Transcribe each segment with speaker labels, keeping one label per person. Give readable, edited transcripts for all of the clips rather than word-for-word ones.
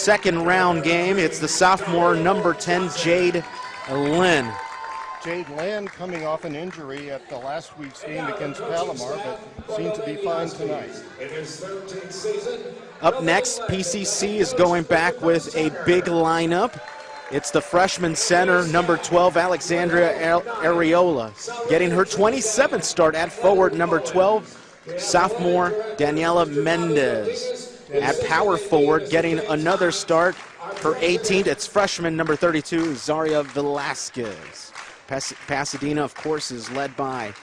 Speaker 1: second round game. It's the sophomore number 10, Jade Lynn.
Speaker 2: Jade Lynn coming off an injury at the last week's game against Palomar, but seemed to be fine tonight.
Speaker 1: Up next, PCC is going back with a big lineup. It's the freshman center, number 12, Alexandria Areola, getting her 27th start at forward. Number 12, sophomore Daniela Mendez. At power forward, getting another start, her 18th. It's freshman number 32, Zaria Velasquez. Pasadena, of course, is led by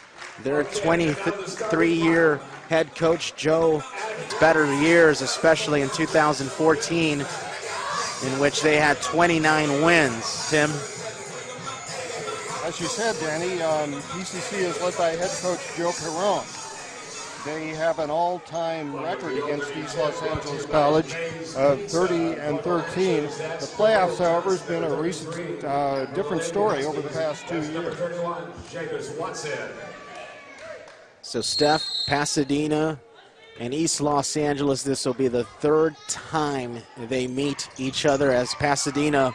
Speaker 1: their 23-year head coach, Joe. It's better years, especially in 2014, in which they had 29 wins. Tim?
Speaker 2: As you said, Danny, PCC is led by head coach Joe Perron. They have an all-time record against East Los Angeles College of 30-13. The playoffs, however, has been a recent different story over the past 2 years.
Speaker 1: So Steph, Pasadena, and East Los Angeles, this will be the third time they meet each other as Pasadena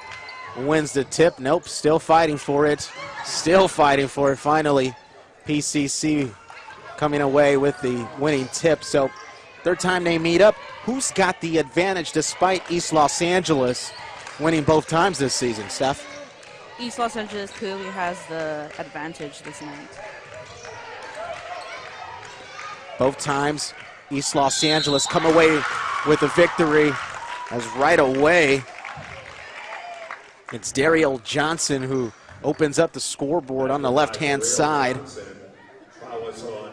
Speaker 1: wins the tip. Nope, still fighting for it. Still fighting for it. Finally, PCC coming away with the winning tip. So third time they meet up. Who's got the advantage despite East Los Angeles winning both times this season, Steph?
Speaker 3: East Los Angeles clearly has the advantage this night.
Speaker 1: Both times, East Los Angeles come away with a victory, as right away, it's Daryl Johnson who opens up the scoreboard on the left-hand side.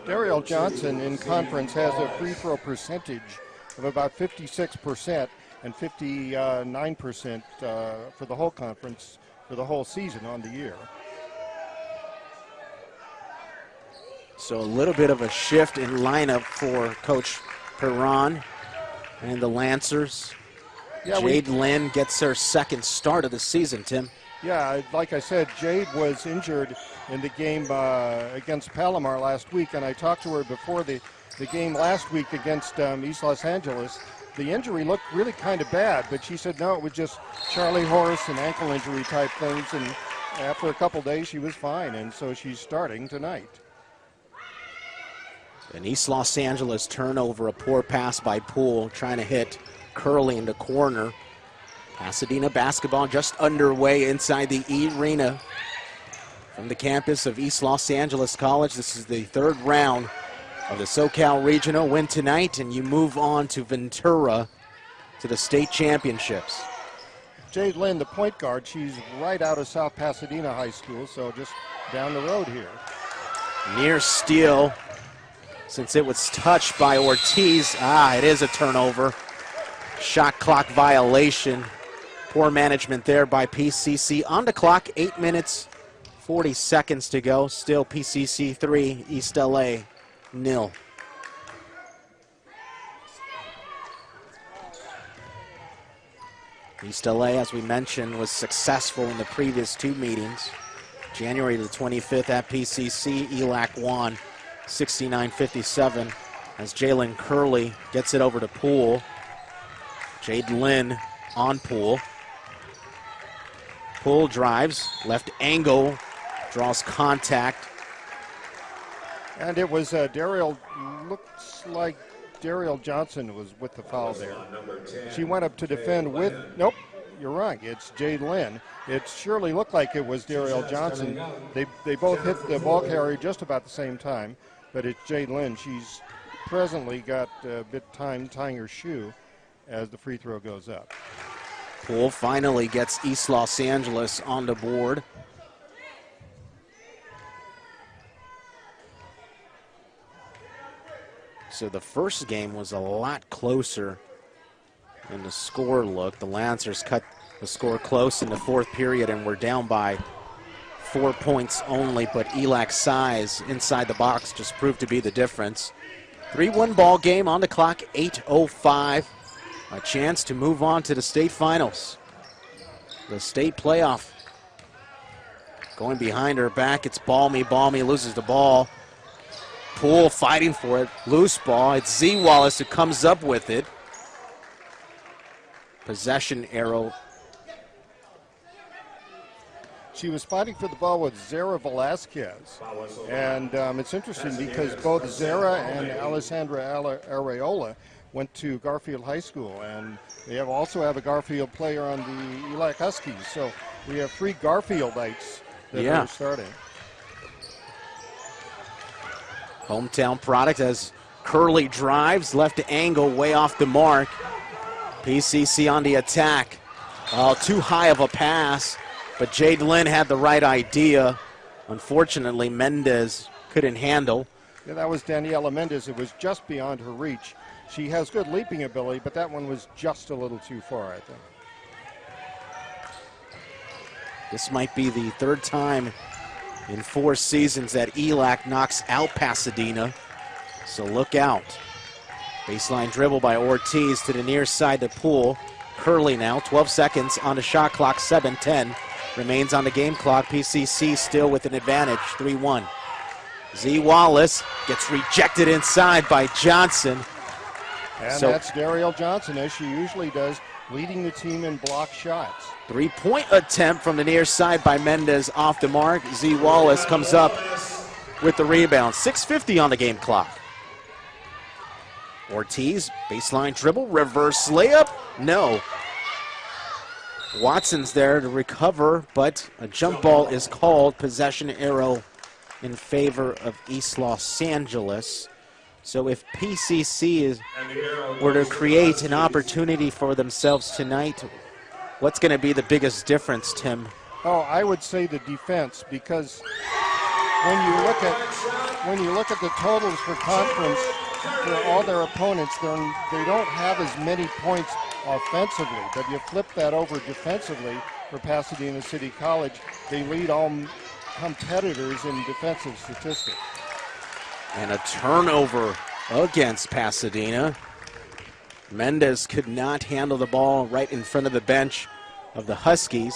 Speaker 2: Daryl Johnson in conference has a free throw percentage of about 56% and 59% for the whole conference for the whole season on the year.
Speaker 1: So a little bit of a shift in lineup for Coach Perron and the Lancers.
Speaker 2: Yeah,
Speaker 1: Jade Lynn gets her second start of the season, Tim.
Speaker 2: Yeah, like I said, Jade was injured in the game against Palomar last week, and I talked to her before the game last week against East Los Angeles. The injury looked really kind of bad, but she said no, it was just Charlie horse and ankle injury type things, and after a couple days she was fine, and so she's starting tonight.
Speaker 1: An East Los Angeles turnover, a poor pass by Poole, trying to hit Curley in the corner. Pasadena basketball just underway inside the E-rena from the campus of East Los Angeles College. This is the third round of the SoCal Regional. Win tonight, and you move on to Ventura to the state championships.
Speaker 2: Jade Lynn, the point guard, she's right out of South Pasadena High School, so just down the road here.
Speaker 1: Near steal, since it was touched by Ortiz. It is a turnover. Shot clock violation. Poor management there by PCC. On the clock, 8 minutes, 40 seconds to go. Still PCC 3, East LA 0. East LA, as we mentioned, was successful in the previous two meetings. January the 25th at PCC, ELAC won 69-57 as Jalen Curley gets it over to Poole. Jade Lynn on Poole. Poole drives, left angle, draws contact.
Speaker 2: And it was Daryl, looks like Daryl Johnson was with the foul there. She went up to defend with, nope, you're right, it's Jade Lynn. It surely looked like it was Daryl Johnson. They both hit the ball carrier just about the same time, but it's Jade Lynn. She's presently got a bit time tying her shoe as the free throw goes up.
Speaker 1: Poole finally gets East Los Angeles on the board. So the first game was a lot closer than the score looked. The Lancers cut the score close in the fourth period and were down by 4 points only, but ELAC size inside the box just proved to be the difference. 3-1 ball game on the clock, 8:05. A chance to move on to the state finals. The state playoff. Going behind her back, it's Balmy. Balmy loses the ball. Poole fighting for it. Loose ball. It's Z. Wallace who comes up with it. possession arrow.
Speaker 2: She was fighting for the ball with Zara Velasquez. And it's interesting because both Zara and Alessandra Areola went to Garfield High School, and they also have a Garfield player on the ELAC Huskies. So we have 3 Garfieldites that are starting.
Speaker 1: Hometown product as Curley drives, left angle, way off the mark. PCC on the attack. Too high of a pass. But Jade Lynn had the right idea. Unfortunately, Mendez couldn't handle.
Speaker 2: Yeah, that was Daniela Mendez. It was just beyond her reach. She has good leaping ability, but that one was just a little too far, I think.
Speaker 1: This might be the 3rd time in 4 seasons that ELAC knocks out Pasadena. So look out. Baseline dribble by Ortiz to the near side of the pool. Curley now, 12 seconds on the shot clock, 7-10. Remains on the game clock. PCC still with an advantage, 3-1. Z Wallace gets rejected inside by Johnson.
Speaker 2: And that's Darielle Johnson, as she usually does, leading the team in block shots.
Speaker 1: 3-point attempt from the near side by Mendez off the mark. Z Wallace comes up with the rebound. 6:50 on the game clock. Ortiz, baseline dribble, reverse layup, no. Watson's there to recover, but a jump ball is called. Possession arrow in favor of East Los Angeles. So if PCC were to create an opportunity for themselves tonight, what's going to be the biggest difference, Tim?
Speaker 2: Oh, I would say the defense, because when you look at the totals for conference for all their opponents, they don't have as many points offensively, but you flip that over defensively for Pasadena City College, they lead all competitors in defensive statistics.
Speaker 1: And a turnover against Pasadena. Mendez could not handle the ball right in front of the bench of the Huskies.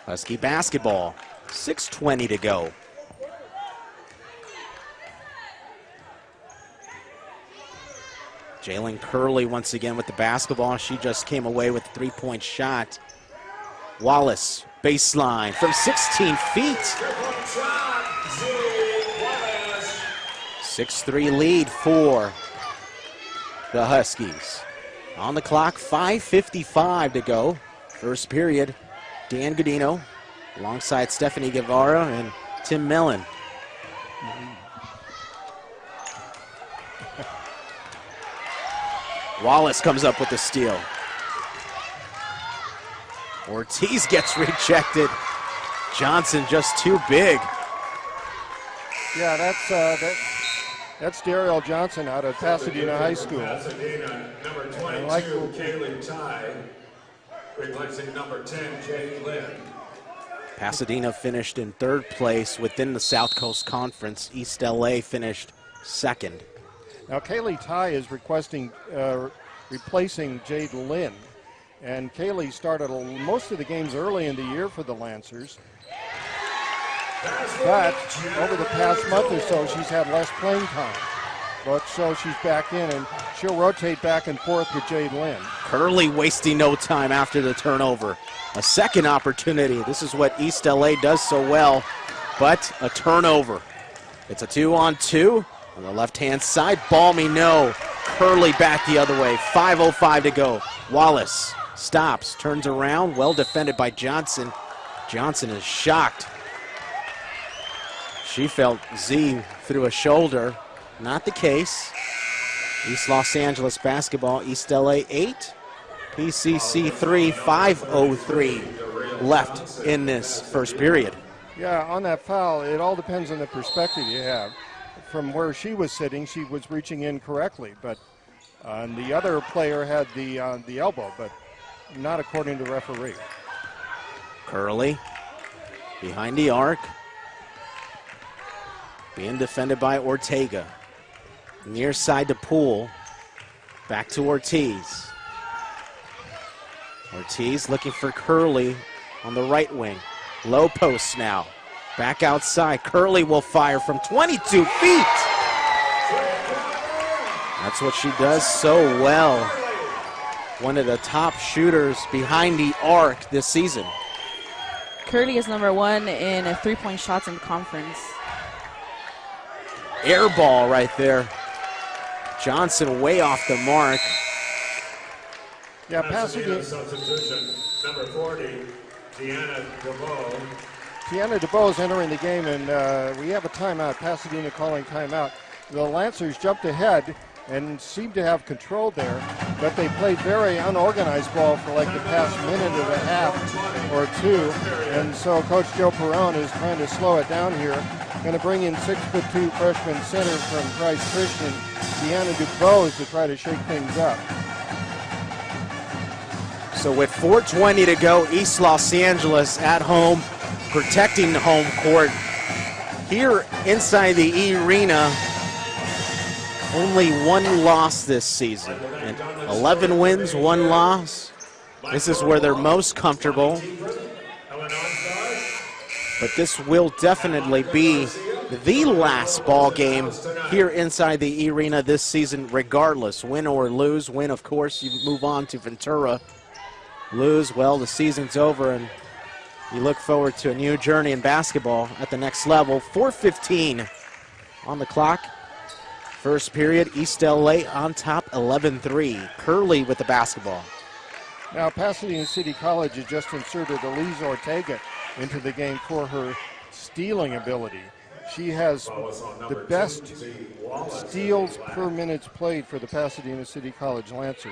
Speaker 1: Husky basketball, 6:20 to go. Jalen Curley once again with the basketball. She just came away with a 3-point shot. Wallace, baseline from 16 feet. 6-3 lead for the Huskies. On the clock, 5:55 to go. First period, Dan Gadino alongside Stephanie Guevara and Tim Mellon. Wallace comes up with the steal. Ortiz gets rejected. Johnson just too big.
Speaker 2: Yeah, that's Darielle Johnson out of Pasadena High School.
Speaker 4: Pasadena, number 22, Kaylee Ty, replacing number 10, Jade Lynn.
Speaker 1: Pasadena finished in 3rd place within the South Coast Conference. East LA finished 2nd.
Speaker 2: Now, Kaylee Ty is replacing Jade Lynn. And Kaylee started most of the games early in the year for the Lancers. But over the past month or so, she's had less playing time. But so she's back in, and she'll rotate back and forth with Jade Lynn.
Speaker 1: Curley wasting no time after the turnover. A second opportunity. This is what East LA does so well, but a turnover. It's a 2-on-2 on the left-hand side. Balmy, no. Curley back the other way. 5:05 to go. Wallace stops, turns around, well defended by Johnson. Johnson is shocked. She felt Z through a shoulder. Not the case. East Los Angeles basketball, East LA 8, PCC 3, 5:03 left in this first period.
Speaker 2: Yeah, on that foul, it all depends on the perspective you have. From where she was sitting, she was reaching in correctly, but the other player had the elbow, but not according to the referee.
Speaker 1: Curley behind the arc, being defended by Ortega. Near side to Poole, back to Ortiz. Ortiz looking for Curley on the right wing. Low post now. Back outside. Curley will fire from 22 feet. That's what she does so well. one of the top shooters behind the arc this season.
Speaker 3: Curley is number 1 in 3-point shots in the conference.
Speaker 1: Air ball right there. Johnson way off the mark.
Speaker 2: Yeah, Pasadena.
Speaker 4: Substitution, number 40, Tiana DeVoe.
Speaker 2: Tiana DeVoe is entering the game, and we have a timeout. Pasadena calling timeout. The Lancers jumped ahead and seemed to have control there, but they played very unorganized ball for like the past minute and a half or two, and so Coach Joe Perrone is trying to slow it down here. Going to bring in 6'2" freshman center from Christ Christian, Tiana DeVoe, to try to shake things up.
Speaker 1: So with 4:20 to go, East Los Angeles at home, protecting the home court. Here inside the E-rena, only 1 loss this season. And 11 wins, 1 loss. This is where they're most comfortable. But this will definitely be the last ball game here inside the E-rena this season, regardless, win or lose. Win, of course, you move on to Ventura. Lose, well, the season's over, and you look forward to a new journey in basketball at the next level. 4:15 on the clock. First period, East LA on top, 11-3. Curley with the basketball.
Speaker 2: Now, Pasadena City College has just inserted Elise Ortega into the game for her stealing ability. She has the best steals per minutes played for the Pasadena City College Lancers.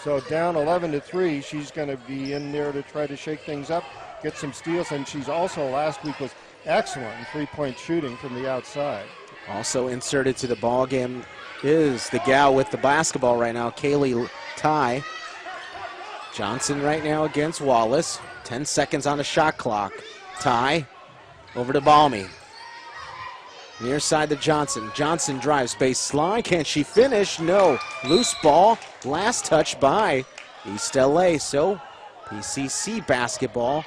Speaker 2: So down 11-3, she's going to be in there to try to shake things up, get some steals, and she's also last week was excellent in 3-point shooting from the outside.
Speaker 1: Also inserted to the ball game is the gal with the basketball right now, Kaylee Ty. Johnson right now against Wallace. 10 seconds on the shot clock. Ty over to Balmy. Near side to Johnson. Johnson drives baseline. Can she finish? No. Loose ball. Last touch by East LA. So PCC basketball.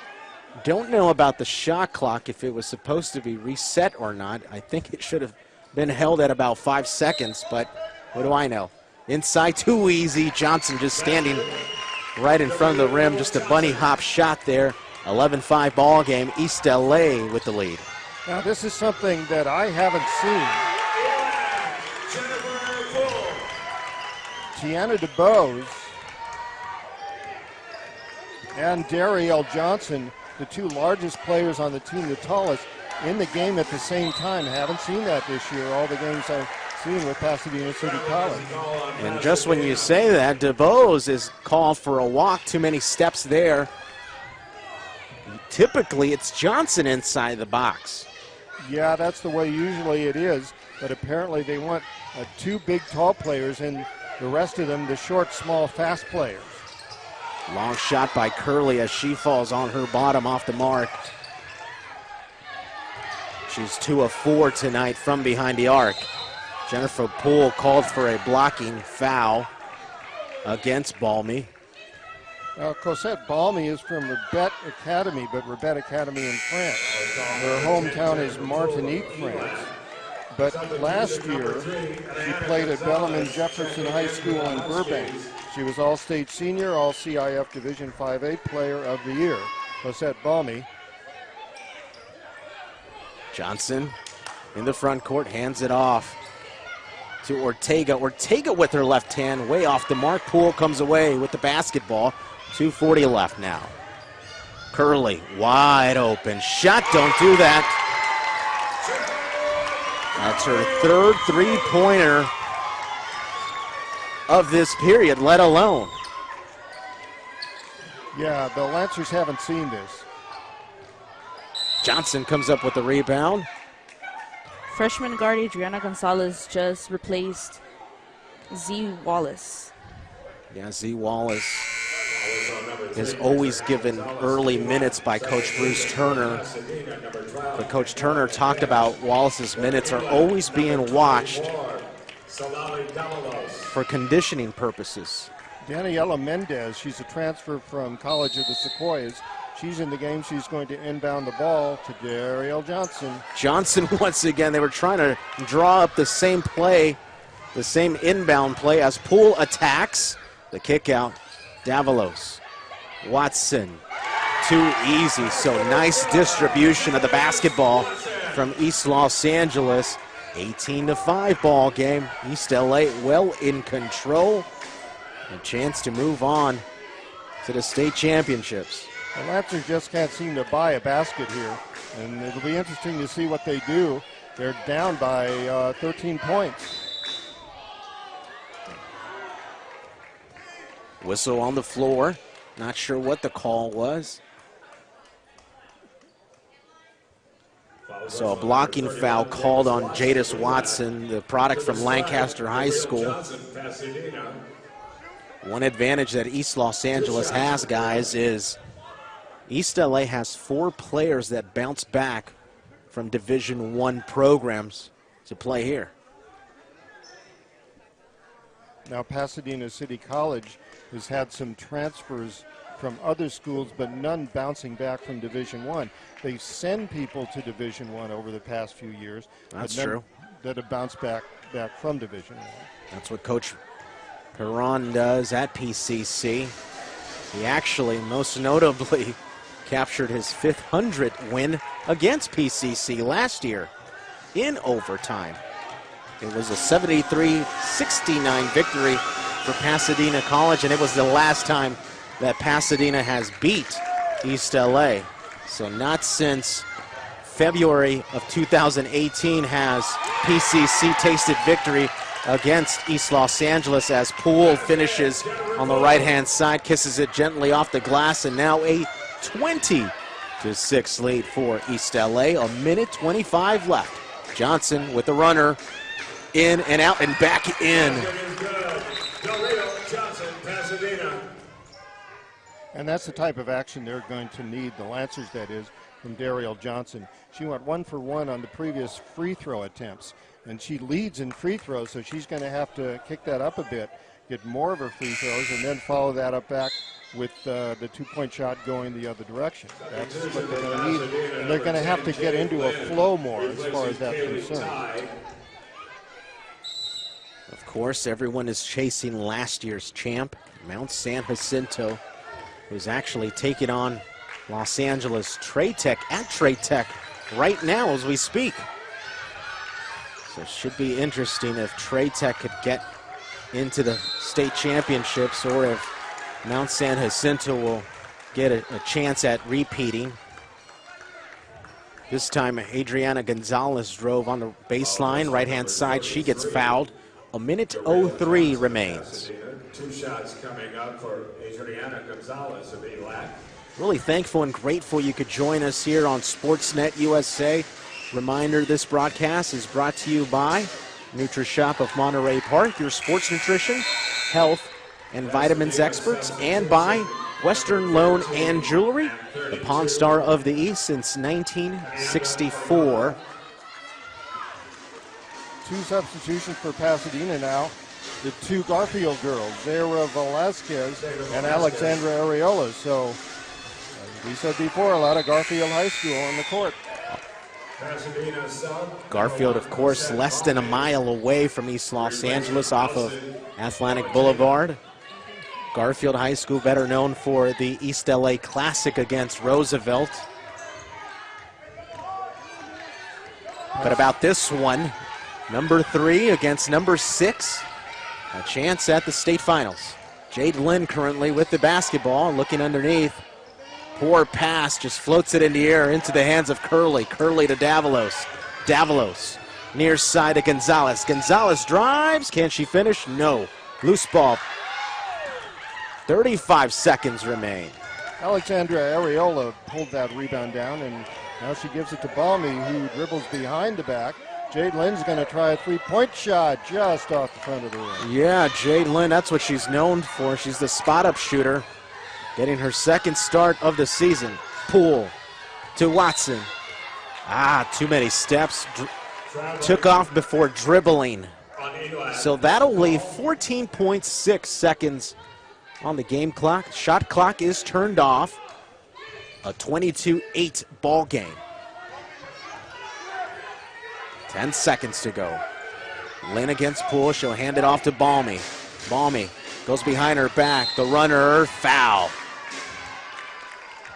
Speaker 1: Don't know about the shot clock, if it was supposed to be reset or not. I think it should have been held at about 5 seconds, but what do I know? Inside, too easy. Johnson just standing right in front of the rim. Just a bunny hop shot there. 11-5 ball game. East LA with the lead.
Speaker 2: Now, this is something that I haven't seen. Tiana DeBose and Darielle Johnson, the 2 largest players on the team, the tallest, in the game at the same time. Haven't seen that this year, all the games I've seen with Pasadena City College.
Speaker 1: And just when you say that, DeBose is called for a walk. Too many steps there. Typically, it's Johnson inside the box.
Speaker 2: Yeah, that's the way usually it is, but apparently they want 2 big, tall players and the rest of them the short, small, fast players.
Speaker 1: Long shot by Curley as she falls on her bottom off the mark. She's 2 of 4 tonight from behind the arc. Jennifer Poole called for a blocking foul against Balmy.
Speaker 2: Now, Cosette Balmy is from Rebet Academy, but Rebet Academy in France. Her hometown is Martinique, France. But last year, she played at Bellarmine Jefferson High School in Burbank. She was All-State Senior, All-CIF Division 5A Player of the Year. Cosette Balmy.
Speaker 1: Johnson in the front court, hands it off to Ortega. Ortega with her left hand, way off the mark. Poole comes away with the basketball. 2:40 left now. Curley wide open. Shot, don't do that. That's her 3rd three-pointer of this period, let alone.
Speaker 2: Yeah, the Lancers haven't seen this.
Speaker 1: Johnson comes up with the rebound.
Speaker 3: Freshman guard Adriana Gonzalez just replaced Z Wallace.
Speaker 1: Yeah, Z Wallace is always given early minutes by Coach Bruce Turner. But Coach Turner talked about Wallace's minutes are always being watched for conditioning purposes.
Speaker 2: Daniela Mendez, she's a transfer from College of the Sequoias. She's in the game. She's going to inbound the ball to Darielle Johnson.
Speaker 1: Johnson, once again, they were trying to draw up the same play, the same inbound play as Poole attacks. The kick out Davalos. Watson. Too easy. So nice distribution of the basketball from East Los Angeles. 18-5 ball game. East LA well in control. A chance to move on to the state championships.
Speaker 2: The Lancers just can't seem to buy a basket here, and it'll be interesting to see what they do. They're down by 13 points.
Speaker 1: Whistle on the floor. Not sure what the call was. So a blocking foul called on Jadis Watson, the product from Lancaster High School. One advantage that East Los Angeles has, guys, is East LA has 4 players that bounce back from Division I programs to play here.
Speaker 2: Now Pasadena City College has had some transfers from other schools, but none bouncing back from Division I. They send people to Division I over the past few years.
Speaker 1: That's true.
Speaker 2: That have bounced back from Division I.
Speaker 1: That's what Coach Perron does at PCC. He actually, most notably, captured his 500th win against PCC last year in overtime. It was a 73-69 victory for Pasadena College, and it was the last time that Pasadena has beat East LA. So not since February of 2018 has PCC tasted victory against East Los Angeles, as Poole finishes on the right-hand side, kisses it gently off the glass, and now a 20-6 lead for East LA. A minute 25 left. Johnson with the runner, in and out and back in.
Speaker 2: And that's the type of action they're going to need, the Lancers that is, from Dariel Johnson. She went 1 for 1 on the previous free throw attempts, and she leads in free throws, so she's going to have to kick that up a bit, get more of her free throws, and then follow that up back with the 2-point shot going the other direction. That's what they're going to need, and they're going to have to get into a flow more as far as that's concerned.
Speaker 1: Of course, everyone is chasing last year's champ, Mount San Jacinto, who's actually taking on Los Angeles Trade Tech at Trade Tech right now as we speak. So it should be interesting if Trade Tech could get into the state championships, or if Mount San Jacinto will get a chance at repeating. This time Adriana Gonzalez drove on the baseline, right-hand side. She gets fouled. A minute 03 remains.
Speaker 4: 2 shots coming up for Adriana Gonzalez of ELAC.
Speaker 1: Really thankful and grateful you could join us here on Sportsnet USA. Reminder, this broadcast is brought to you by NutriShop of Monterey Park, your sports nutrition, health, and vitamins experts, and by Western Loan and Jewelry, the Pawn Star of the East since 1964.
Speaker 2: 2 substitutions for Pasadena now. The 2 Garfield girls, Zara Velasquez and Alexandra Areola. So, as we said before, a lot of Garfield High School on the court.
Speaker 1: Garfield, of course, less than a mile away from East Los Angeles off of Atlantic Boulevard. Garfield High School, better known for the East LA Classic against Roosevelt. But about this one, number 3 against number 6, a chance at the state finals. Jade Lynn currently with the basketball, looking underneath. Poor pass, just floats it in the air into the hands of Curley. Curley to Davalos. Davalos near side to Gonzalez. Gonzalez drives, can she finish? No. Loose ball. 35 seconds remain.
Speaker 2: Alexandra Areola pulled that rebound down, and now she gives it to Balmy, who dribbles behind the back. Jade Lynn's going to try a 3-point shot just off the front of the rim.
Speaker 1: Yeah, Jade Lynn, that's what she's known for. She's the spot-up shooter, getting her 2nd start of the season. Poole to Watson. Too many steps. Took off before dribbling. So that'll leave 14.6 seconds on the game clock. Shot clock is turned off. A 22-8 ball game. 10 seconds to go. Lynn against Poole. She'll hand it off to Balmy. Balmy Goes behind her back. The runner, foul.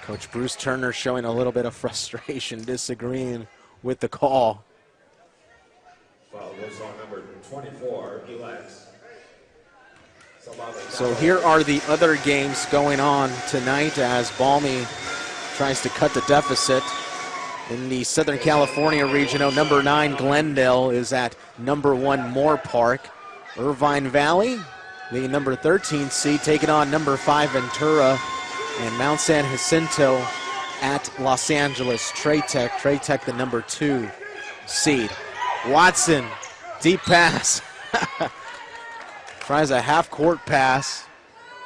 Speaker 1: Coach Bruce Turner showing a little bit of frustration, disagreeing with the call.
Speaker 4: Foul was on number 24, ELAC.
Speaker 1: So here are the other games going on tonight as Balmy tries to cut the deficit. In the Southern California regional, number 9 Glendale is at number 1 Moore Park. Irvine Valley, the number 13 seed, taking on number 5 Ventura. And Mount San Jacinto at Los Angeles Trey-Tech. Trey-Tech, the number 2 seed. Watson, deep pass. Tries a half-court pass.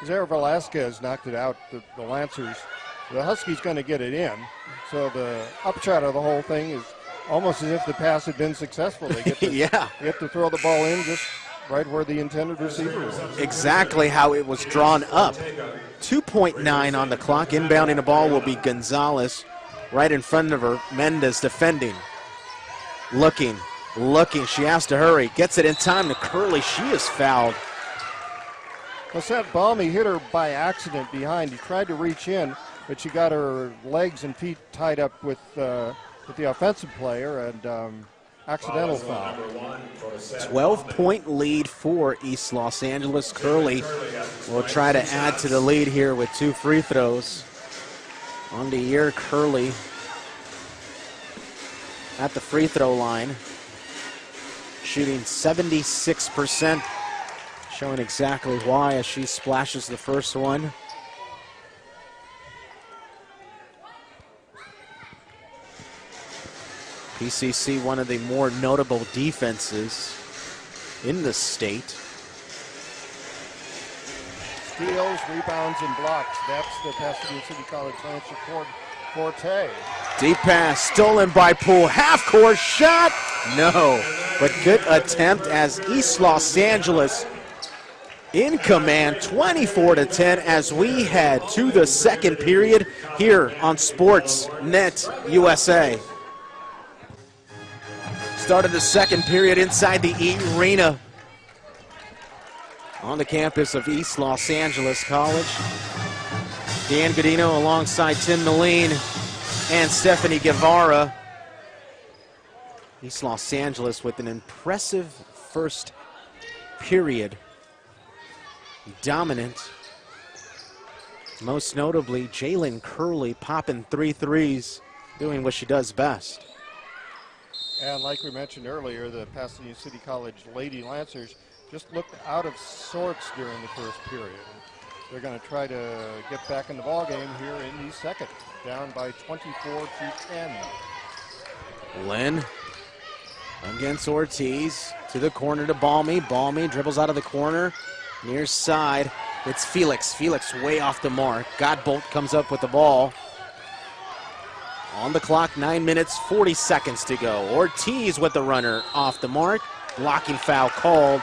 Speaker 2: Zara Velasquez knocked it out, the Lancers. The Huskies going to get it in. So the upshot of the whole thing is almost as if the pass had been successful. They get to,
Speaker 1: yeah.
Speaker 2: They get to throw the ball in just right where the intended receiver was.
Speaker 1: Exactly how it was drawn up. 2.9 on the clock. Inbounding the ball will be Gonzalez right in front of her. Mendez defending. Looking. She has to hurry. Gets it in time to Curley. She is fouled.
Speaker 2: Lisette Balmy hit her by accident behind. He tried to reach in, but she got her legs and feet tied up with the offensive player, and accidental foul.
Speaker 1: 12-point lead for East Los Angeles. Curley will try to add to the lead here with 2 free throws. On the year, Curley at the free throw line, shooting 76%, showing exactly why as she splashes the first one. PCC, one of the more notable defenses in the state.
Speaker 2: Steals, rebounds, and blocks. That's the Pasadena City College Lancer forte.
Speaker 1: Deep pass, stolen by Poole. Half-court shot. No, but good attempt as East Los Angeles in command, 24-10 as we head to the second period here on Sportsnet USA. Start of the second period inside the E-rena on the campus of East Los Angeles College. Dan Gadino alongside Tim Moline and Stephanie Guevara. East Los Angeles with an impressive first period. Dominant. Most notably, Jalen Curley popping 3 threes, doing what she does best.
Speaker 2: And like we mentioned earlier, the Pasadena City College Lady Lancers just looked out of sorts during the first period. They're going to try to get back in the ballgame here in the second, down by 24-10.
Speaker 1: Lynn against Ortiz, to the corner to Balmy. Balmy dribbles out of the corner, near side. It's Felix. Felix way off the mark. Godbolt comes up with the ball. On the clock, 9 minutes, 40 seconds to go. Ortiz with the runner off the mark. Blocking foul called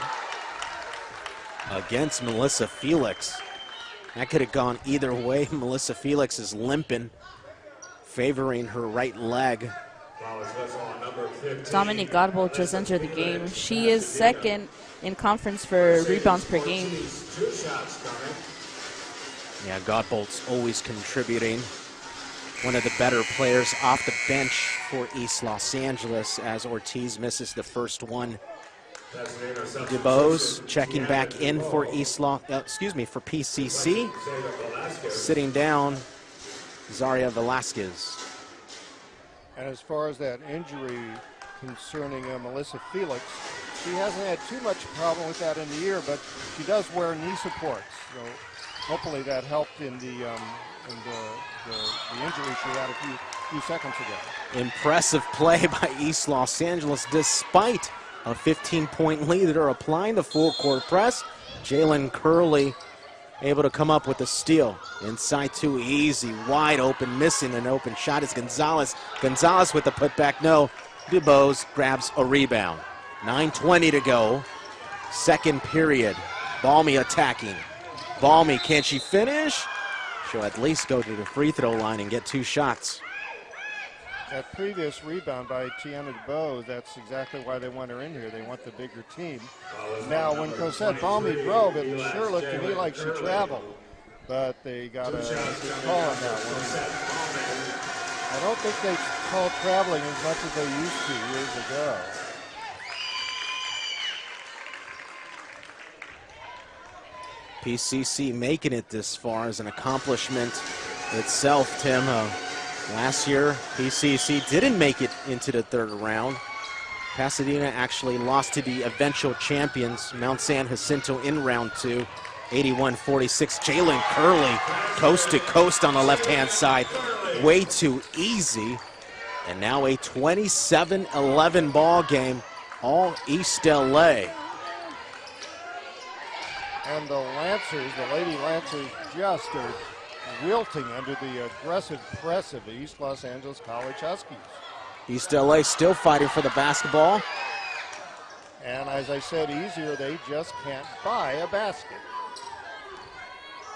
Speaker 1: against Melissa Felix. That could have gone either way. Melissa Felix is limping, favoring her right leg.
Speaker 3: Dominique Godbolt just entered the game. She is second in conference for rebounds per game.
Speaker 1: Yeah, Godbolt's always contributing. One of the better players off the bench for East Los Angeles as Ortiz misses the first one. DeBose checking back in for for PCC. Sitting down, Zaria Velasquez.
Speaker 2: And as far as that injury concerning Melissa Felix, she hasn't had too much problem with that in the year, but she does wear knee supports. So hopefully that helped in the injury she had a few seconds ago.
Speaker 1: Impressive play by East Los Angeles despite a 15-point lead. They're applying the full court press. Jalen Curley able to come up with a steal. Inside too easy, wide open, missing an open shot is Gonzalez. Gonzalez with the putback, no. DuBose grabs a rebound. 9:20 to go, second period. Balmy attacking. Balmy, can she finish? She'll at least go to the free throw line and get 2 shots.
Speaker 2: That previous rebound by Tiana DeBose, that's exactly why they want her in here. They want the bigger team. Now, when Cosette Balmy drove, it sure looked to me like she traveled. But they got a good call on that one. I don't think they call traveling as much as they used to years ago.
Speaker 1: PCC making it this far is an accomplishment itself, Tim. Last year, PCC didn't make it into the third round. Pasadena actually lost to the eventual champions, Mount San Jacinto, in round 2, 81-46. Jalen Curley, coast to coast on the left-hand side. Way too easy. And now a 27-11 ball game, all East LA.
Speaker 2: And the Lancers, the Lady Lancers, just are wilting under the aggressive press of the East Los Angeles College Huskies.
Speaker 1: East LA still fighting for the basketball.
Speaker 2: And as I said, easier, they just can't buy a basket.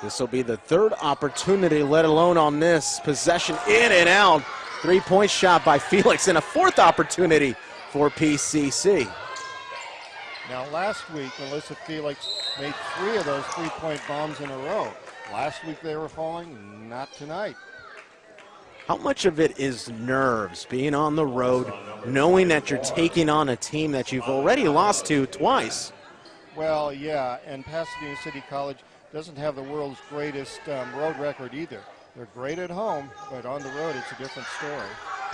Speaker 1: This will be the third opportunity, let alone on this possession. In and out. Three-point shot by Felix, and a fourth opportunity for PCC.
Speaker 2: Now last week, Melissa Felix made 3 of those three-point bombs in a row. Last week they were falling, not tonight.
Speaker 1: How much of it is nerves, being on the road, knowing that you're taking on a team that you've already lost to twice?
Speaker 2: Well, yeah, and Pasadena City College doesn't have the world's greatest road record either. They're great at home, but on the road it's a different story.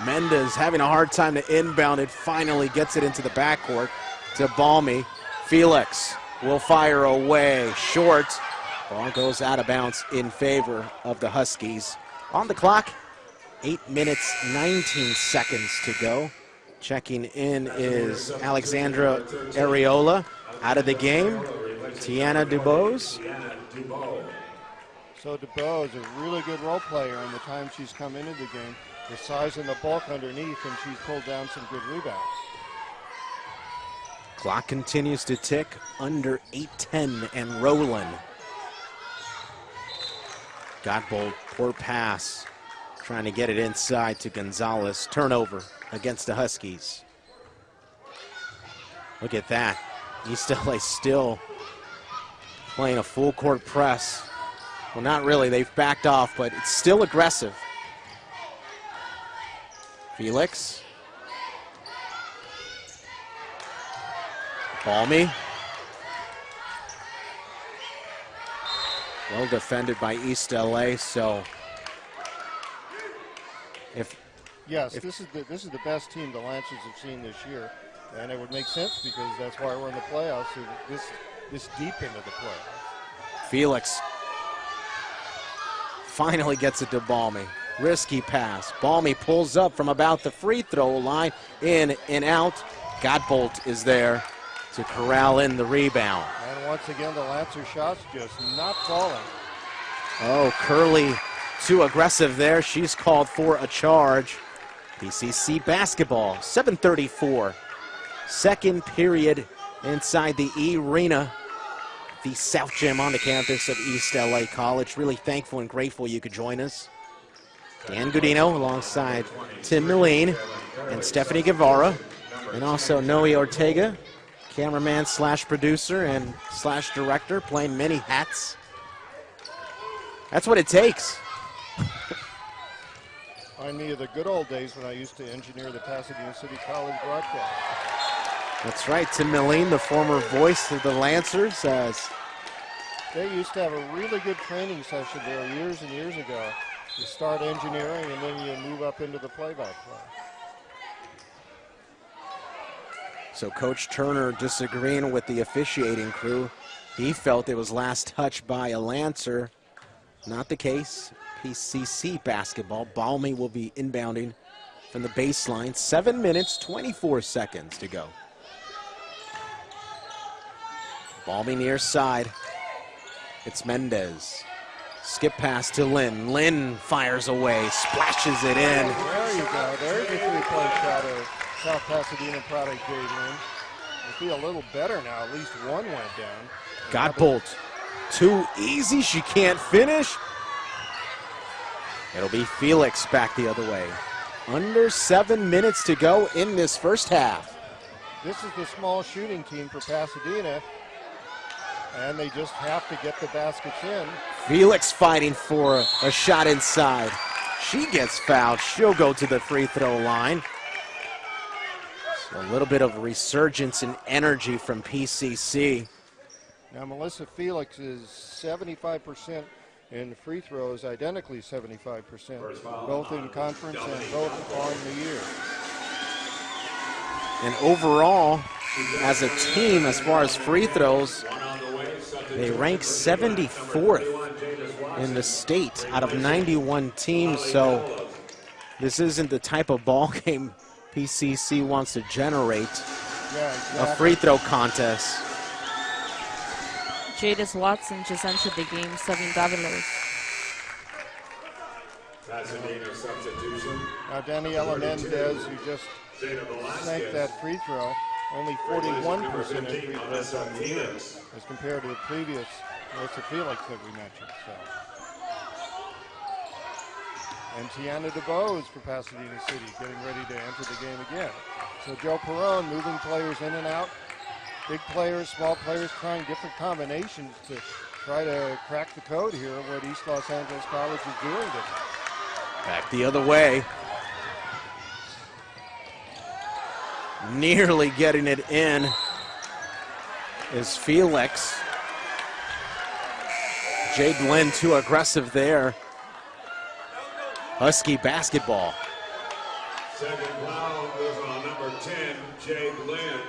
Speaker 1: Mendez having a hard time to inbound it, finally gets it into the backcourt to Balmy. Felix will fire away, short. Ball goes out of bounds in favor of the Huskies. On the clock, 8 minutes, 19 seconds to go. Checking in is Alexandra Areola. Out of the game, Tiana DeBose.
Speaker 2: So DeBose, a really good role player in the time she's come into the game. The size and the bulk underneath, and she's pulled down some good rebounds.
Speaker 1: Clock continues to tick, under 8:10 and rolling. Godbolt, poor pass, trying to get it inside to Gonzalez. Turnover against the Huskies. Look at that. East LA still playing a full court press. Well, not really, they've backed off, but it's still aggressive. Felix. Balmy. Well defended by East LA, so
Speaker 2: this is the best team the Lancers have seen this year, and it would make sense because that's why we're in the playoffs, so this deep into the playoffs.
Speaker 1: Felix finally gets it to Balmy. Risky pass. Balmy pulls up from about the free throw line, in and out. Godbolt is there to corral in the rebound.
Speaker 2: And once again, the Lancer shots just not falling.
Speaker 1: Oh, Curley too aggressive there. She's called for a charge. PCC basketball, 7:34. Second period inside the E-rena, the South Gym on the campus of East LA College. Really thankful and grateful you could join us. Dan Gadino alongside Tim Milleen and Stephanie Guevara, and also Noe Ortega, cameraman slash producer and slash director, playing many hats. That's what it takes.
Speaker 2: Remind me of the good old days when I used to engineer the Pasadena City College broadcast.
Speaker 1: That's right, Tim Milleen, the former voice of the Lancers.
Speaker 2: They used to have a really good training session there years and years ago. You start engineering and then you move up into the play-by-play.
Speaker 1: So Coach Turner disagreeing with the officiating crew. He felt it was last touched by a Lancer. Not the case. PCC basketball. Balmy will be inbounding from the baseline. 7 minutes, 24 seconds to go. Balmy near side. It's Mendez. Skip pass to Lynn. Lynn fires away, splashes it in.
Speaker 2: There you go. There's a three-point shot of South Pasadena product, Jade Lynn. It'll be a little better now. At least one went down.
Speaker 1: Godbolt. Too easy. She can't finish. It'll be Felix back the other way. Under 7 minutes to go in this first half.
Speaker 2: This is the small shooting team for Pasadena, and they just have to get the baskets in.
Speaker 1: Felix fighting for a shot inside. She gets fouled. She'll go to the free throw line. So a little bit of resurgence in energy from PCC.
Speaker 2: Now Melissa Felix is 75% in free throws, identically 75%, both in conference and both on the year.
Speaker 1: And overall, as a team, as far as free throws, they rank 74th in the state out of 91 teams. So this isn't the type of ball game PCC wants to generate.
Speaker 2: Yeah, exactly.
Speaker 1: A free throw contest.
Speaker 3: Jadis Watson just entered the game, subbing Davalos.
Speaker 4: Pasadena substitution.
Speaker 2: Now Daniela Mendez, who just sank that free throw, only 41% in free throws on the year as compared to the previous Melissa Felix that we mentioned. So. And Tiana DeBose for Pasadena City getting ready to enter the game again. So Joe Perone moving players in and out. Big players, small players trying different combinations to try to crack the code here of what East Los Angeles College is doing to them.
Speaker 1: Back the other way. Nearly getting it in is Felix. Jade Lynn too aggressive there. Husky basketball.
Speaker 4: Second foul was on number 10, Jade Lynn.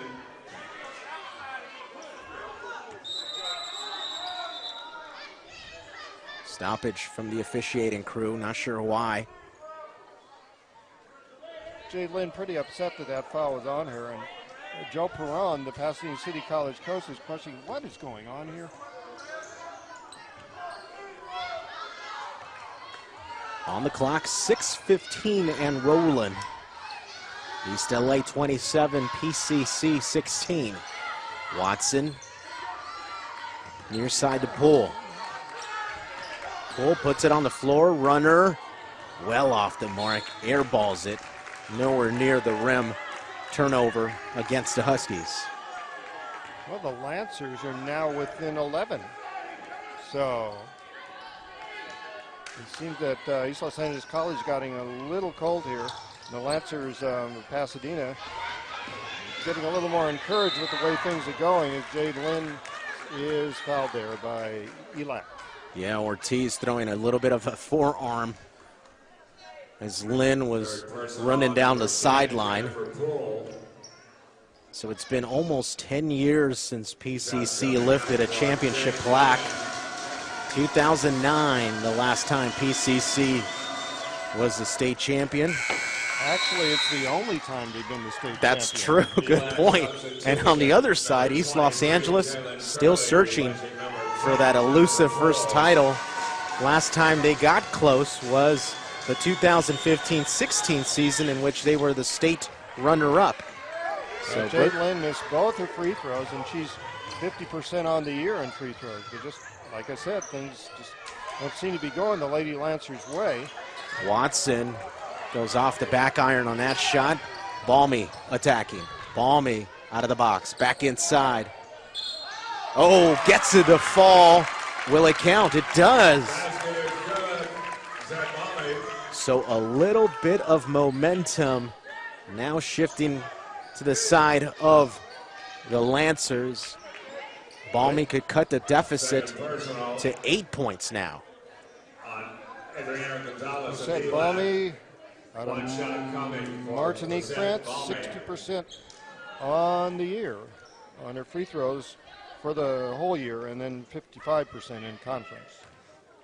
Speaker 1: Stoppage from the officiating crew, not sure why.
Speaker 2: Jade Lynn pretty upset that that foul was on her, and Joe Perron, the Pasadena City College coach, is questioning what is going on here.
Speaker 1: On the clock, 6:15 and rolling. East LA 27, PCC 16. Watson, near side to Poole. Poole puts it on the floor, runner, well off the mark, airballs it, nowhere near the rim. Turnover against the Huskies.
Speaker 2: Well, the Lancers are now within 11. So it seems that East Los Angeles College getting a little cold here. And the Lancers of Pasadena getting a little more encouraged with the way things are going as Jade Lynn is fouled there by ELAC.
Speaker 1: Yeah, Ortiz throwing a little bit of a forearm as Lynn was running down the sideline. So it's been almost 10 years since PCC lifted a championship plaque. 2009, the last time PCC was the state champion.
Speaker 2: Actually, it's the only time they've been the state
Speaker 1: That's
Speaker 2: champion.
Speaker 1: true, good point. And on the other side, East Los Angeles still searching for that elusive first title. Last time they got close was the 2015-16 season, in which they were the state runner-up. So
Speaker 2: Jade Lynn missed both her free throws, and she's 50% on the year in free throws. But just like I said, things just don't seem to be going the Lady Lancers' way.
Speaker 1: Watson goes off the back iron on that shot. Balmy attacking. Balmy out of the box, back inside. Oh, gets it to fall. Will it count? It does. So a little bit of momentum now shifting to the side of the Lancers. Balmy could cut the deficit to 8 points now.
Speaker 2: You said Balmy out of Martinique, France, 60% on the year on her free throws for the whole year, and then 55% in conference.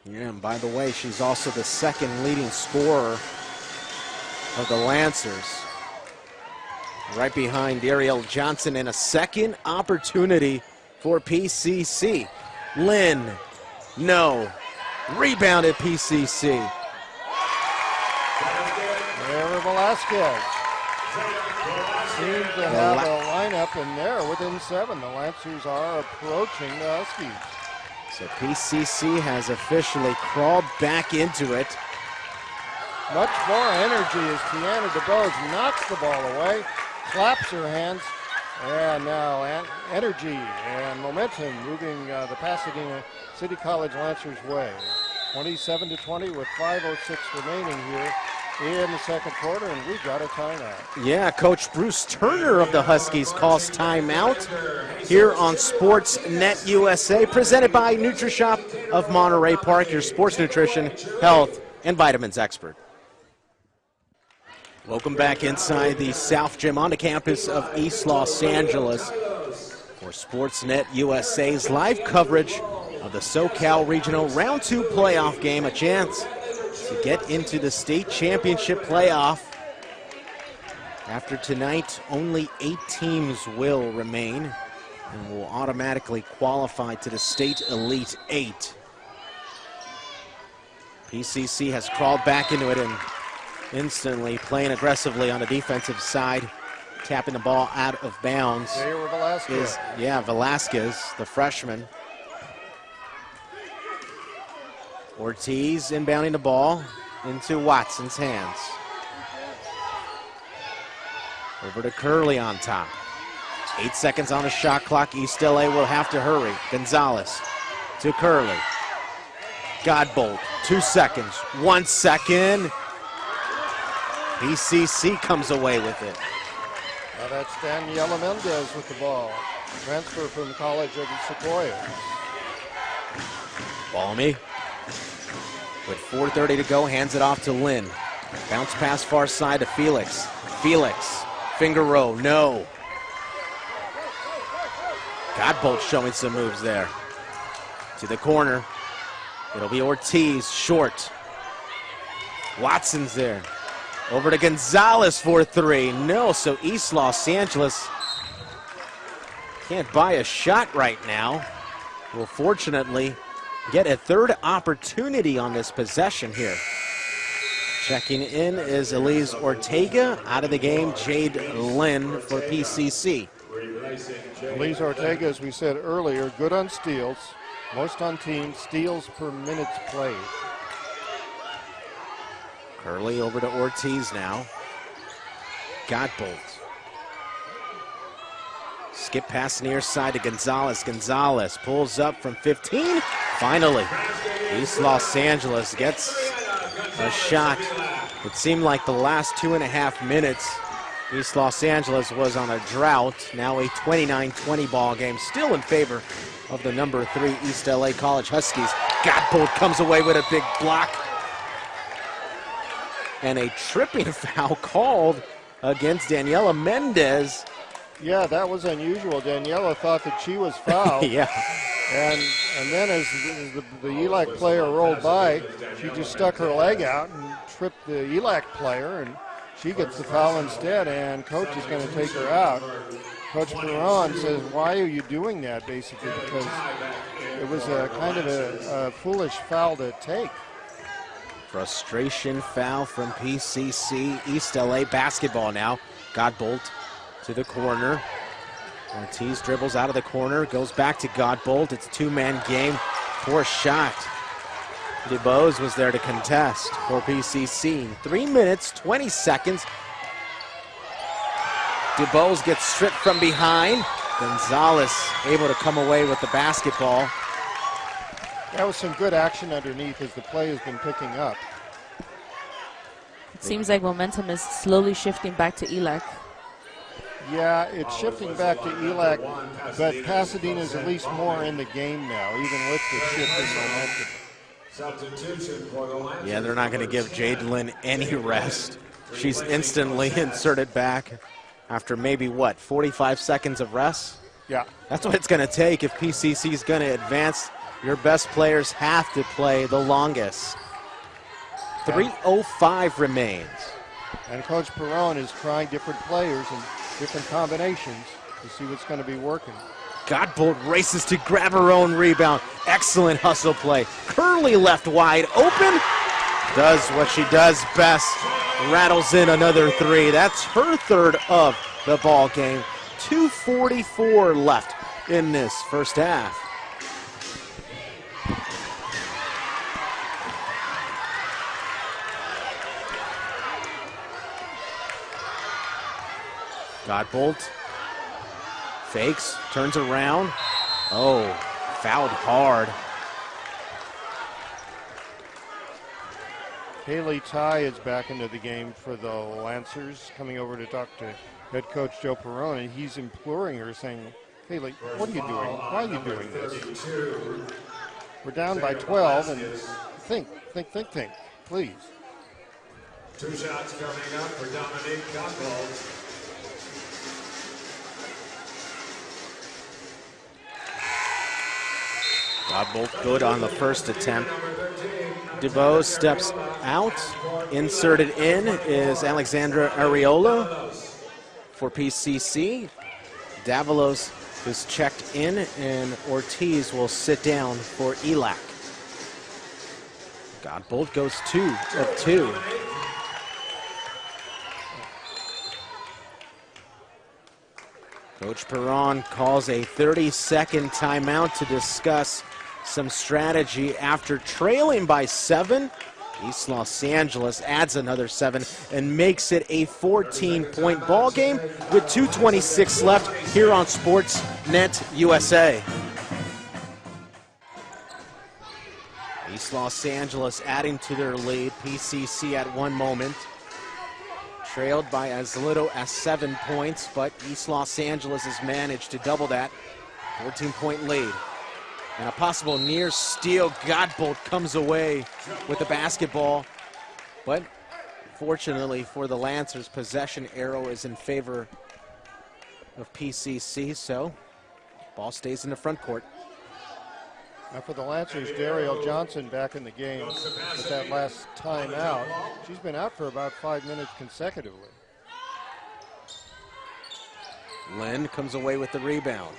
Speaker 1: Yeah, and by the way, she's also the second leading scorer of the Lancers. Right behind Ariel Johnson, and a second opportunity for PCC. Lynn, no. Rebounded PCC.
Speaker 2: Eva Velasquez seems to have a lineup, and they're within 7. The Lancers are approaching the Huskies.
Speaker 1: So PCC has officially crawled back into it.
Speaker 2: much more energy as Tiana DeBose knocks the ball away, claps her hands, and now energy and momentum moving the Pasadena City College Lancers' way. 27-20 with 5:06 remaining here in the second quarter, and we've got a timeout.
Speaker 1: Yeah, Coach Bruce Turner of the Huskies calls timeout here on Sportsnet USA, presented by NutriShop of Monterey Park, your sports nutrition, health, and vitamins expert. Welcome back inside the South Gym on the campus of East Los Angeles for Sportsnet USA's live coverage of the SoCal Regional Round 2 playoff game, a chance to get into the state championship playoff. After tonight, only 8 teams will remain and will automatically qualify to the state Elite 8. PCC has crawled back into it and instantly playing aggressively on the defensive side, tapping the ball out of bounds.
Speaker 2: Velasquez.
Speaker 1: Velasquez, the freshman. Ortiz inbounding the ball into Watson's hands. Over to Curley on top. 8 seconds on the shot clock. East LA will have to hurry. Gonzalez to Curley. Godbolt, 2 seconds, 1 second. PCC comes away with it.
Speaker 2: Now that's Daniela Mendez with the ball. Transfer from the College of the Sequoias.
Speaker 1: Balmy. With 4:30 to go, hands it off to Lynn. Bounce pass far side to Felix. Felix, finger row, no. Godbolt showing some moves there. To the corner. It'll be Ortiz, short. Watson's there. Over to Gonzalez for 3. No, so East Los Angeles can't buy a shot right now. Will fortunately get a third opportunity on this possession here. Checking in is Elise Ortega. Out of the game, Jade Lynn for PCC.
Speaker 2: Elise Ortega, as we said earlier, good on steals. Most on team, steals per minutes played.
Speaker 1: Curley over to Ortiz now. Godbolt. Skip pass near side to Gonzalez. Gonzalez pulls up from 15. Finally, East Los Angeles gets a shot. It seemed like the last 2.5 minutes, East Los Angeles was on a drought. Now a 29-20 ball game, still in favor of the number 3 East LA College Huskies. Godbolt comes away with a big block. And a tripping foul called against Daniela Mendez.
Speaker 2: Yeah, that was unusual. Daniela thought that she was fouled.
Speaker 1: Yeah.
Speaker 2: And then as the ELAC player rolled by, she just stuck her leg out and tripped the ELAC player, and she gets the foul instead, and coach is going to take her out. Coach Perron says, why are you doing that, basically, because it was a kind of a foolish foul to take.
Speaker 1: Frustration foul from PCC. East LA basketball now. Godbolt to the corner. Ortiz dribbles out of the corner, goes back to Godbolt. It's a 2-man game. Poor shot. DeBose was there to contest for PCC. 3 minutes, 20 seconds. DeBose gets stripped from behind. Gonzalez able to come away with the basketball.
Speaker 2: That was some good action underneath as the play has been picking up.
Speaker 3: It seems like momentum is slowly shifting back to ELAC.
Speaker 2: Yeah, it's shifting back to ELAC, but Pasadena's at least more in the game now, even with the shift in momentum.
Speaker 1: Yeah, they're not going to give Jade Lynn any rest. She's instantly inserted back after maybe, 45 seconds of rest?
Speaker 2: Yeah.
Speaker 1: That's what it's going to take if PCC is going to advance. Your best players have to play the longest. 3:05 remains.
Speaker 2: And Coach Perron is trying different players and different combinations to see what's going to be working.
Speaker 1: Godbolt races to grab her own rebound. Excellent hustle play. Curley left wide open. Does what she does best. Rattles in another 3. That's her third of the ball game. 2:44 left in this first half. Godbolt fakes, turns around. Oh, fouled hard.
Speaker 2: Haley Ty is back into the game for the Lancers, coming over to talk to head coach Joe Perrone, and he's imploring her, saying, Haley, what are you doing? Why are you doing this? We're down by 12, and think, please.
Speaker 4: 2 shots coming up for Dominique Godbolt.
Speaker 1: Godbolt good on the first attempt. DeVoe steps out. Inserted in is Alexandra Areola for PCC. Davalos is checked in, and Ortiz will sit down for ELAC. Godbolt goes 2 of 2. Coach Perron calls a 30-second timeout to discuss some strategy after trailing by 7. East Los Angeles adds another 7 and makes it a 14-point ball game with 2:26 left here on Sportsnet USA. East Los Angeles adding to their lead. PCC at one moment trailed by as little as 7 points, but East Los Angeles has managed to double that 14-point lead. And a possible near steal. Godbolt comes away with the basketball. But fortunately for the Lancers, possession arrow is in favor of PCC, so ball stays in the front court.
Speaker 2: Now for the Lancers, Dariel Johnson back in the game with that last time out. She's been out for about 5 minutes consecutively.
Speaker 1: Lynn comes away with the rebound.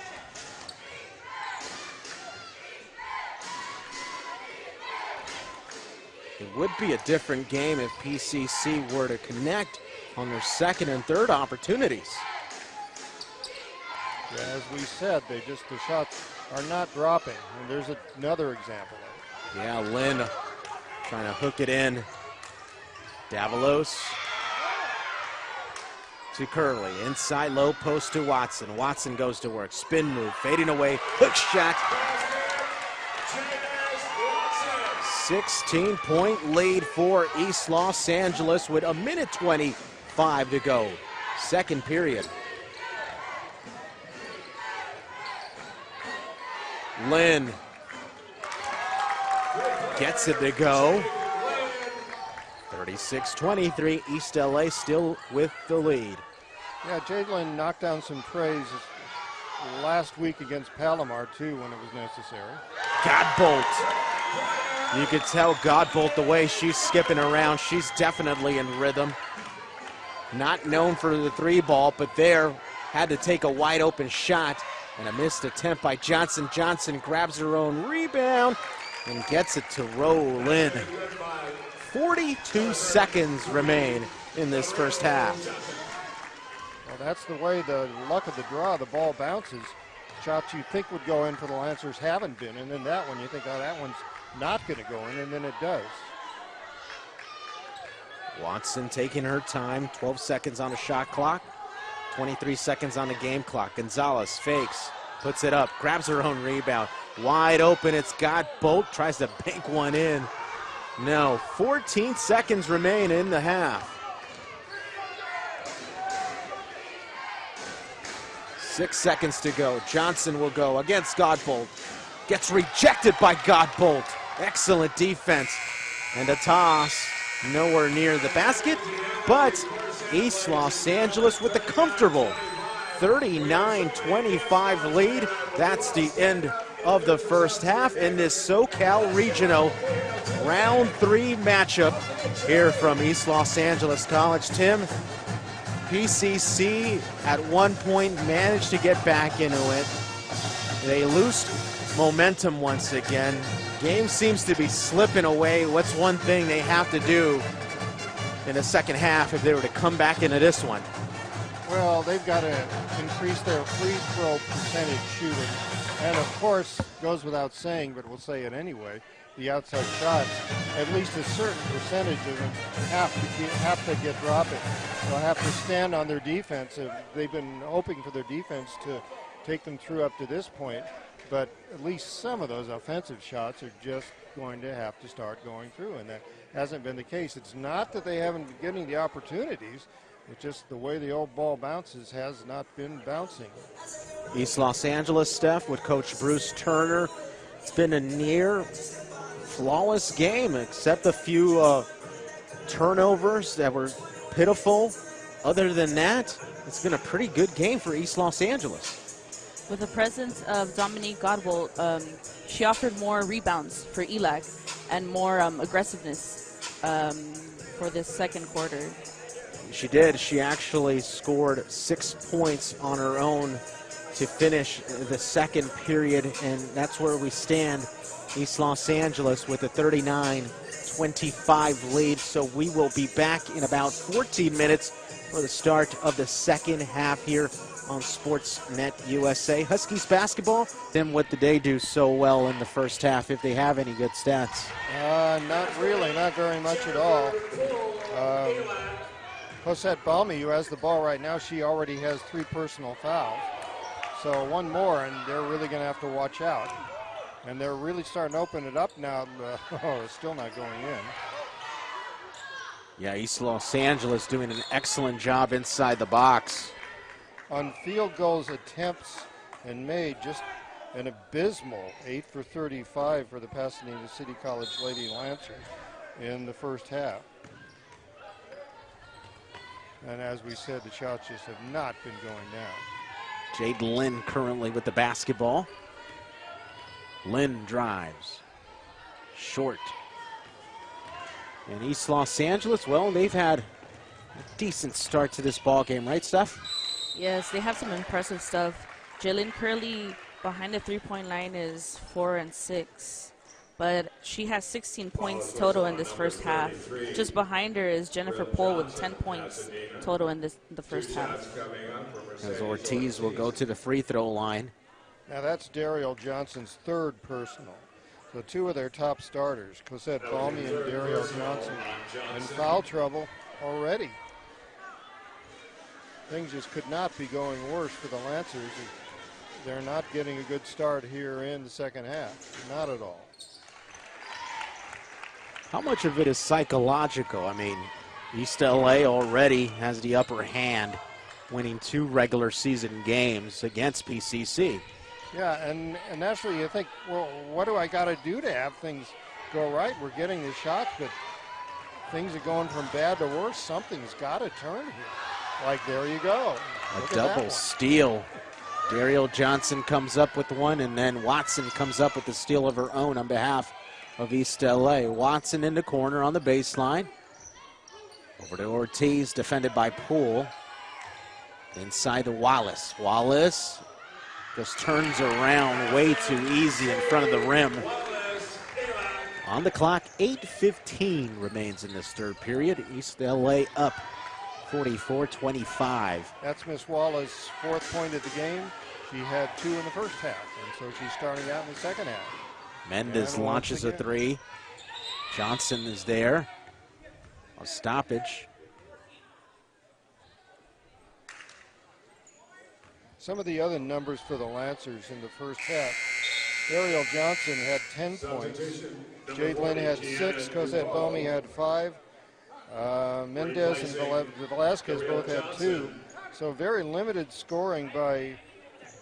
Speaker 1: It would be a different game if PCC were to connect on their second and third opportunities.
Speaker 2: Yeah, as we said, the shots are not dropping, and there's another example of it.
Speaker 1: Yeah, Lynn trying to hook it in. Davalos to Curley, inside low post to Watson. Watson goes to work, spin move, fading away, hook shot. 16-point lead for East Los Angeles with 1:25 to go. Second period. Lynn gets it to go. 36-23, East LA still with the lead.
Speaker 2: Yeah, Jalen knocked down some trays last week against Palomar, too, when it was necessary.
Speaker 1: Godbolt. You could tell Godbolt the way she's skipping around. She's definitely in rhythm. Not known for the 3-ball, but there had to take a wide open shot. And a missed attempt by Johnson. Johnson grabs her own rebound and gets it to roll in. 42 seconds remain in this first half.
Speaker 2: Well, that's the way the luck of the draw. The ball bounces. Shots you think would go in for the Lancers haven't been. And then that one, you think, oh, that one's not going to go in, and then it does.
Speaker 1: Watson taking her time. 12 seconds on the shot clock. 23 seconds on the game clock. Gonzalez fakes, puts it up, grabs her own rebound. Wide open, it's Godbolt, tries to bank one in. No, 14 seconds remain in the half. 6 seconds to go. Johnson will go against Godbolt. Gets rejected by Godbolt. Excellent defense. And a toss nowhere near the basket, but East Los Angeles with a comfortable 39-25 lead. That's the end of the first half in this SoCal Regional Round 3 matchup here from East Los Angeles College. Tim, PCC at one point managed to get back into it. They lost momentum once again. Game seems to be slipping away. What's one thing they have to do in the second half if they were to come back into this one?
Speaker 2: Well, they've got to increase their free throw percentage shooting. And of course, goes without saying, but we'll say it anyway, the outside shots, at least a certain percentage of them have to get dropping. They'll have to stand on their defense. They've been hoping for their defense to take them through up to this point, but at least some of those offensive shots are just going to have to start going through, and that hasn't been the case. It's not that they haven't been getting the opportunities, it's just the way the old ball bounces has not been bouncing.
Speaker 1: East Los Angeles, Steph, with Coach Bruce Turner. It's been a near flawless game, except a few turnovers that were pitiful. Other than that, it's been a pretty good game for East Los Angeles.
Speaker 3: With the presence of Dominique Godwell, she offered more rebounds for ELAC and more aggressiveness for this second quarter.
Speaker 1: She did. She actually scored 6 points on her own to finish the second period, and that's where we stand. East Los Angeles with a 39-25 lead, so we will be back in about 14 minutes for the start of the second half here on Sportsnet USA. Huskies basketball, then what did they do so well in the first half, if they have any good stats?
Speaker 2: Not really, not very much at all. Cosette Balmy, who has the ball right now, she already has 3 personal fouls. So one more, and they're really going to have to watch out. And they're really starting to open it up now. It's still not going in.
Speaker 1: Yeah, East Los Angeles doing an excellent job inside the box.
Speaker 2: On field goals attempts and made, just an abysmal 8 for 35 for the Pasadena City College Lady Lancers in the first half. And as we said, the shots just have not been going down.
Speaker 1: Jade Lynn currently with the basketball. Lynn drives. Short. And East Los Angeles, well, they've had a decent start to this ball game, right, Steph?
Speaker 3: Yes, they have some impressive stuff. Jalen Curley behind the three-point line is 4 and 6, but she has 16 points total in this first half. Just behind her is Jennifer Poole with 10 points total in the first half.
Speaker 1: As Ortiz will go to the free throw line.
Speaker 2: Now that's Daryl Johnson's 3rd personal. So 2 of their top starters, Cosette Balmy and Daryl Johnson, in foul trouble already. Things just could not be going worse for the Lancers. They're not getting a good start here in the second half. Not at all.
Speaker 1: How much of it is psychological? I mean, East LA already has the upper hand, winning 2 regular season games against PCC.
Speaker 2: Yeah, and naturally you think, well, what do I got to do to have things go right? We're getting the shots, but things are going from bad to worse. Something's got to turn here. Like, there you go.
Speaker 1: A double steal. Daryl Johnson comes up with one, and then Watson comes up with the steal of her own on behalf of East LA. Watson in the corner on the baseline. Over to Ortiz, defended by Poole. Inside to Wallace. Wallace just turns around way too easy in front of the rim. On the clock, 8:15 remains in this third period. East LA up 44-25.
Speaker 2: That's Miss Wallace's 4th point of the game. She had 2 in the first half, and so she's starting out in the second half.
Speaker 1: Mendez launches a 3. Johnson is there. A stoppage.
Speaker 2: Some of the other numbers for the Lancers in the first half. Ariel Johnson had 10 points. Jade Lynn had 6. Cosette Balmy had 5. Mendez and Velasquez both had 2. So very limited scoring by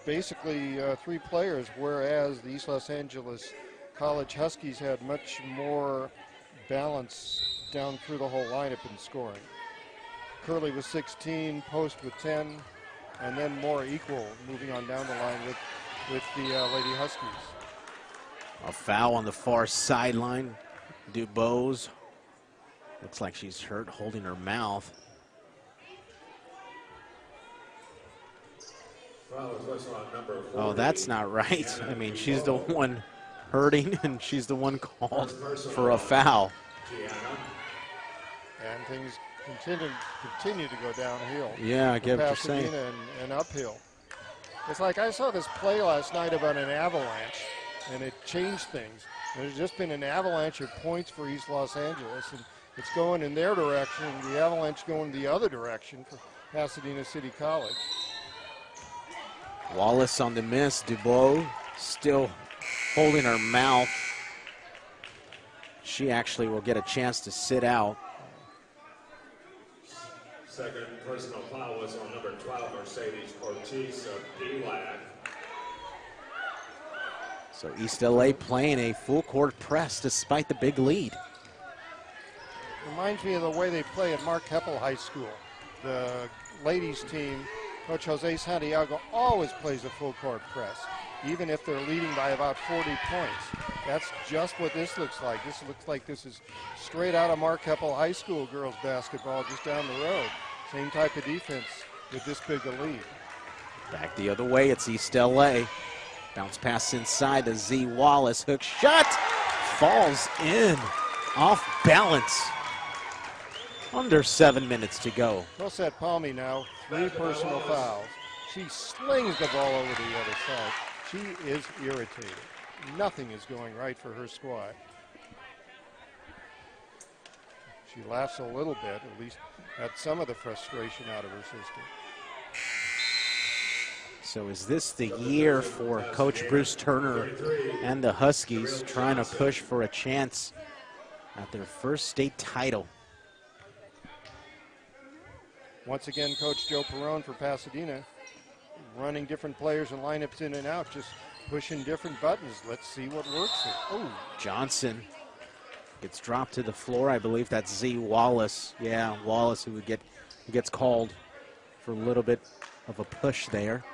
Speaker 2: basically 3 players, whereas the East Los Angeles College Huskies had much more balance down through the whole lineup in scoring. Curley with 16, Post with 10, and then more equal moving on down the line with the Lady Huskies.
Speaker 1: A foul on the far sideline. Dubose looks like she's hurt, holding her mouth. Oh, that's not right. I mean, she's the one hurting, and she's the one called for a foul.
Speaker 2: And things continue to go downhill.
Speaker 1: Yeah, I get what you're saying.
Speaker 2: And uphill. It's like I saw this play last night about an avalanche, and it changed things. There's just been an avalanche of points for East Los Angeles, and it's going in their direction, and the avalanche going the other direction for Pasadena City College.
Speaker 1: Wallace on the miss. Dubois still holding her mouth. She actually will get a chance to sit out.
Speaker 4: Second personal foul was on number 12, Mercedes Ortiz of ELAC.
Speaker 1: So East LA playing a full court press despite the big lead.
Speaker 2: Reminds me of the way they play at Mark Heppel High School. The ladies team, Coach Jose Santiago always plays a full court press, even if they're leading by about 40 points. That's just what this looks like. This looks like this is straight out of Mark Heppel High School girls basketball just down the road. Same type of defense with this big a lead.
Speaker 1: Back the other way, it's East LA. Bounce pass inside to Z Wallace. Hook shot falls in, off balance. Under 7 minutes to go.
Speaker 2: Cosette Palmy now, 3 personal fouls. She slings the ball over the other side. She is irritated. Nothing is going right for her squad. She laughs a little bit, at least at some of the frustration out of her system.
Speaker 1: So is this the year for Coach Bruce Turner and the Huskies trying to push for a chance at their first state title?
Speaker 2: Once again, Coach Joe Perrone for Pasadena, running different players and lineups in and out, just pushing different buttons. Let's see what works here. Oh,
Speaker 1: Johnson gets dropped to the floor. I believe that's Z Wallace. Yeah, Wallace who gets called for a little bit of a push there.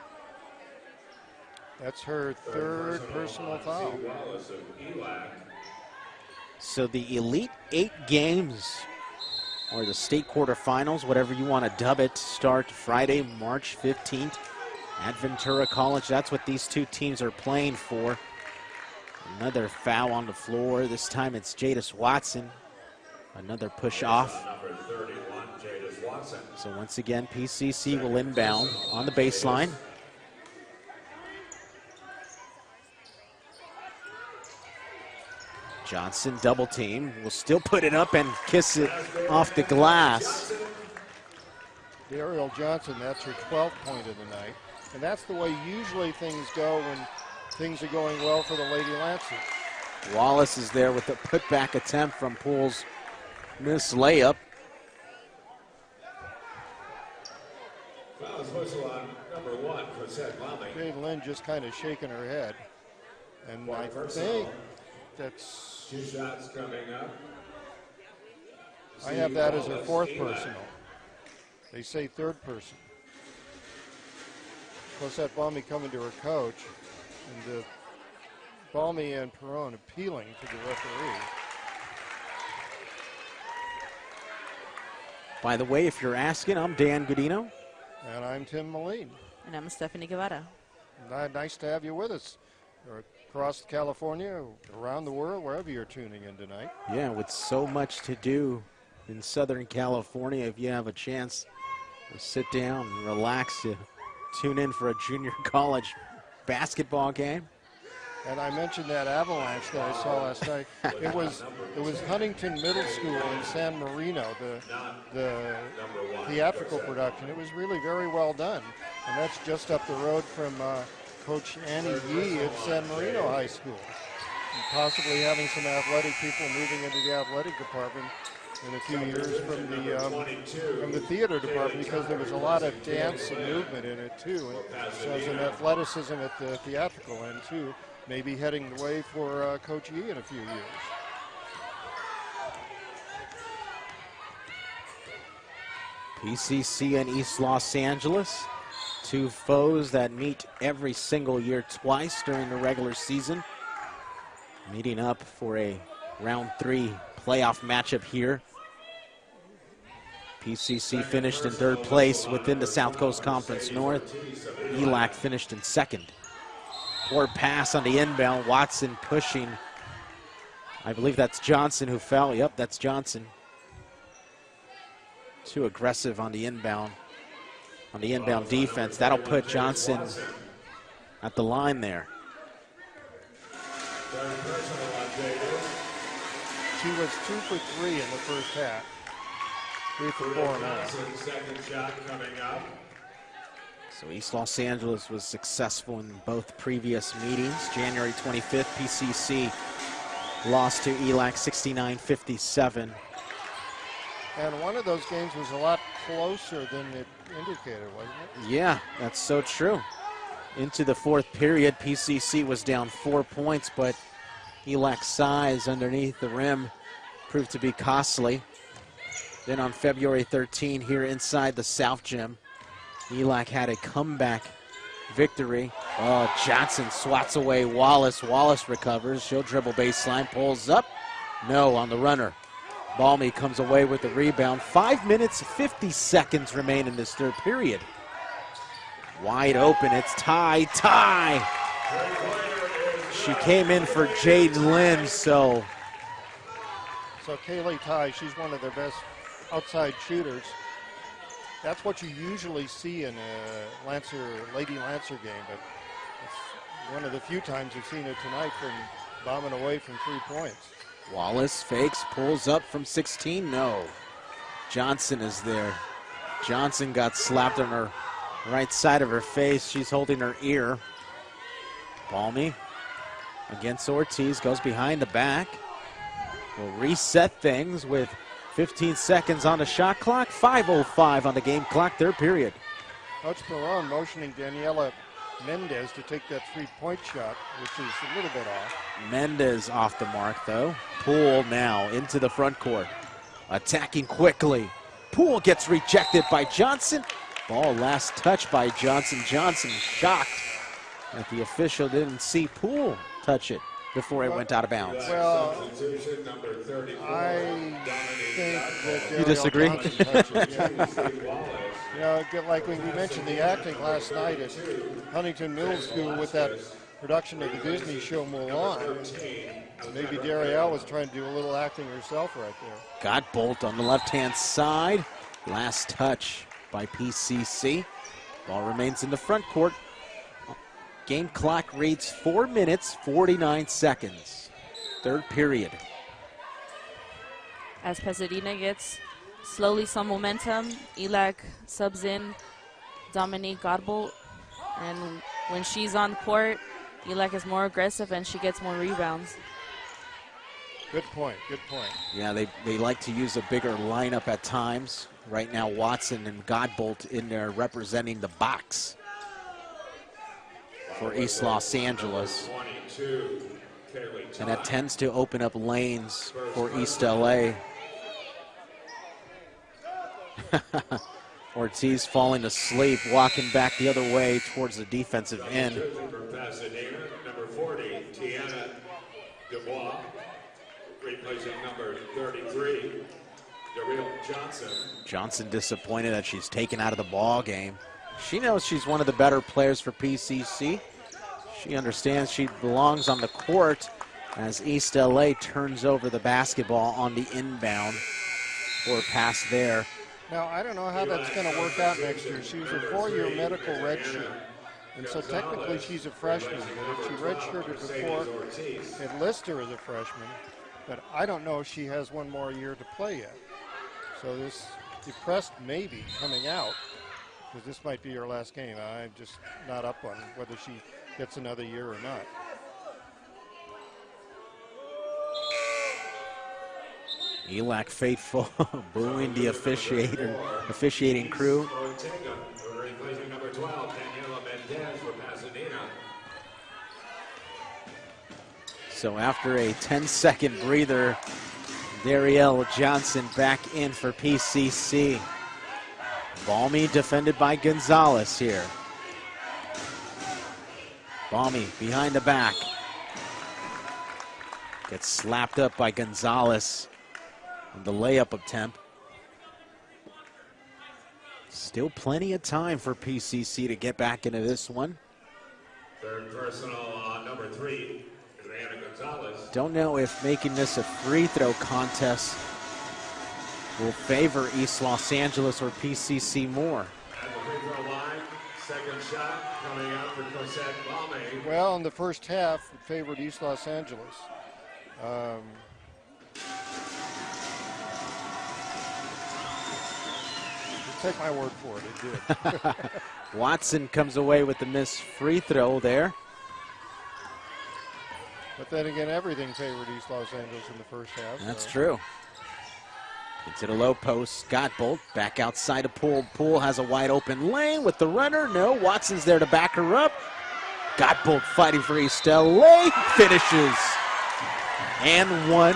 Speaker 2: That's her third personal foul.
Speaker 1: So the Elite 8 games, or the state quarterfinals, whatever you want to dub it, start Friday, March 15th at Ventura College. That's what these two teams are playing for. Another foul on the floor. This time it's Jadis Watson. Another push off. So once again, PCC will inbound on the baseline. Johnson double team, will still put it up and kiss it off the glass.
Speaker 2: Ariel Johnson, that's her 12th point of the night. And that's the way usually things go when things are going well for the Lady Lancers.
Speaker 1: Wallace is there with a putback attempt from Poole's miss layup.
Speaker 4: Foul whistle on number 1, Cosette Palmy.
Speaker 2: Jade Lynn just kind of shaking her head. And I think that's...
Speaker 4: 2 shots coming up.
Speaker 2: I have that as her 4th personal. They say 3rd person. Cosette Balmy coming to her coach, and Balmy and Perrone appealing to the referee.
Speaker 1: By the way, if you're asking, I'm Dan Gadino.
Speaker 2: And I'm Tim Moline.
Speaker 3: And I'm Stephanie Guevara.
Speaker 2: Nice to have you with us. Across California, around the world, wherever you're tuning in tonight.
Speaker 1: Yeah, with so much to do in Southern California, if you have a chance to sit down and relax, to tune in for a junior college basketball game.
Speaker 2: And I mentioned that avalanche that I saw last night. It was Huntington Middle School in San Marino, the theatrical production. It was really very well done. And that's just up the road from Coach Annie Yee at San Marino High School. And possibly having some athletic people moving into the athletic department in a few years from the theater department, because there was a lot of dance and movement in it too. And so there's an athleticism at the theatrical end too, maybe heading the way for Coach Yee in a few years.
Speaker 1: PCC and East Los Angeles, two foes that meet every single year twice during the regular season. Meeting up for a round 3 playoff matchup here. PCC finished in 3rd place within the South Coast Conference North. ELAC finished in 2nd. Poor pass on the inbound. Watson pushing. I believe that's Johnson who fell. Yep, that's Johnson. Too aggressive on the inbound. On the inbound defense. That'll put Johnson at the line there.
Speaker 4: Third personal on Jade.
Speaker 2: She was 2 for 3 in the first half. 3 for 4 now.
Speaker 4: Second shot coming up.
Speaker 1: So East Los Angeles was successful in both previous meetings. January 25th, PCC lost to ELAC 69-57.
Speaker 2: And one of those games was a lot closer than it indicated, wasn't it?
Speaker 1: Yeah, that's so true. Into the fourth period, PCC was down 4 points, but ELAC's size underneath the rim proved to be costly. Then on February 13 here inside the South Gym, ELAC had a comeback victory. Oh, Johnson swats away Wallace. Wallace recovers. She'll dribble baseline, pulls up. No, on the runner. Balmy comes away with the rebound. 5 minutes, 50 seconds remain in this third period. Wide open, it's Ty. She came in for Jade Lynn, So
Speaker 2: Kaylee Ty, she's one of their best outside shooters. That's what you usually see in a Lady Lancer game, but it's one of the few times you've seen it tonight from bombing away from 3 points.
Speaker 1: Wallace fakes, pulls up from 16, no. Johnson is there. Johnson got slapped on her right side of her face. She's holding her ear. Balmy against Ortiz, goes behind the back. Will reset things with 15 seconds on the shot clock, 5:05 on the game clock, third period.
Speaker 2: Coach Perron motioning Daniela Mendez to take that 3-point shot, which is a little bit off.
Speaker 1: Mendez off the mark, though. Poole now into the front court. Attacking quickly. Poole gets rejected by Johnson. Ball last touched by Johnson. Johnson shocked that the official didn't see Poole touch it before it went out of bounds.
Speaker 2: Well, I think that
Speaker 1: you disagree?
Speaker 2: You know, like when we mentioned the acting last night at Huntington Middle School with that production of the Disney show Mulan, maybe Darielle was trying to do a little acting herself right there.
Speaker 1: Godbolt on the left-hand side. Last touch by PCC. Ball remains in the front court. Game clock reads 4 minutes, 49 seconds. Third period.
Speaker 3: As Pasadena gets slowly some momentum, ELAC subs in Dominique Godbolt. And when she's on court, ELAC is more aggressive and she gets more rebounds.
Speaker 2: Good point, good point.
Speaker 1: Yeah, they like to use a bigger lineup at times. Right now, Watson and Godbolt in there representing the box for East Los Angeles. And that tends to open up lanes for East LA. Ortiz falling asleep, walking back the other way towards the defensive end.
Speaker 4: Number 40, Tiana Dubois, replacing number 33, Daryl Johnson.
Speaker 1: Johnson disappointed that she's taken out of the ball game. She knows she's one of the better players for PCC. She understands she belongs on the court as East LA turns over the basketball on the inbound for a pass there.
Speaker 2: Now, I don't know how that's going to work out next year. She was a 4-year medical redshirt, and so technically she's a freshman. But if she redshirted before, it lists her as a freshman. But I don't know if she has one more year to play yet. So this depressed maybe coming out, because this might be her last game. I'm just not up on whether she gets another year or not.
Speaker 1: ELAC faithful booing the officiating crew.
Speaker 4: Replacing number 12, Daniela Mendez for Pasadena.
Speaker 1: So after a 10-second breather, Darielle Johnson back in for PCC. Balmy defended by Gonzalez here. Balmy behind the back. Gets slapped up by Gonzalez on the layup attempt. Still plenty of time for PCC to get back into this one.
Speaker 4: Third personal on number 3, Adriana Gonzalez.
Speaker 1: Don't know if making this a free throw contest will favor East Los Angeles or PCC more.
Speaker 4: At the free throw line, Second shot coming out for Cosette Balme.
Speaker 2: Well, in the first half, it favored East Los Angeles. Take my word for it, it did.
Speaker 1: Watson comes away with the missed free throw there.
Speaker 2: But then again, everything favored East Los Angeles in the first half.
Speaker 1: That's true. Into the low post, Godbolt back outside of Poole. Poole has a wide open lane with the runner. No, Watson's there to back her up. Godbolt fighting for East LA, finishes. And one.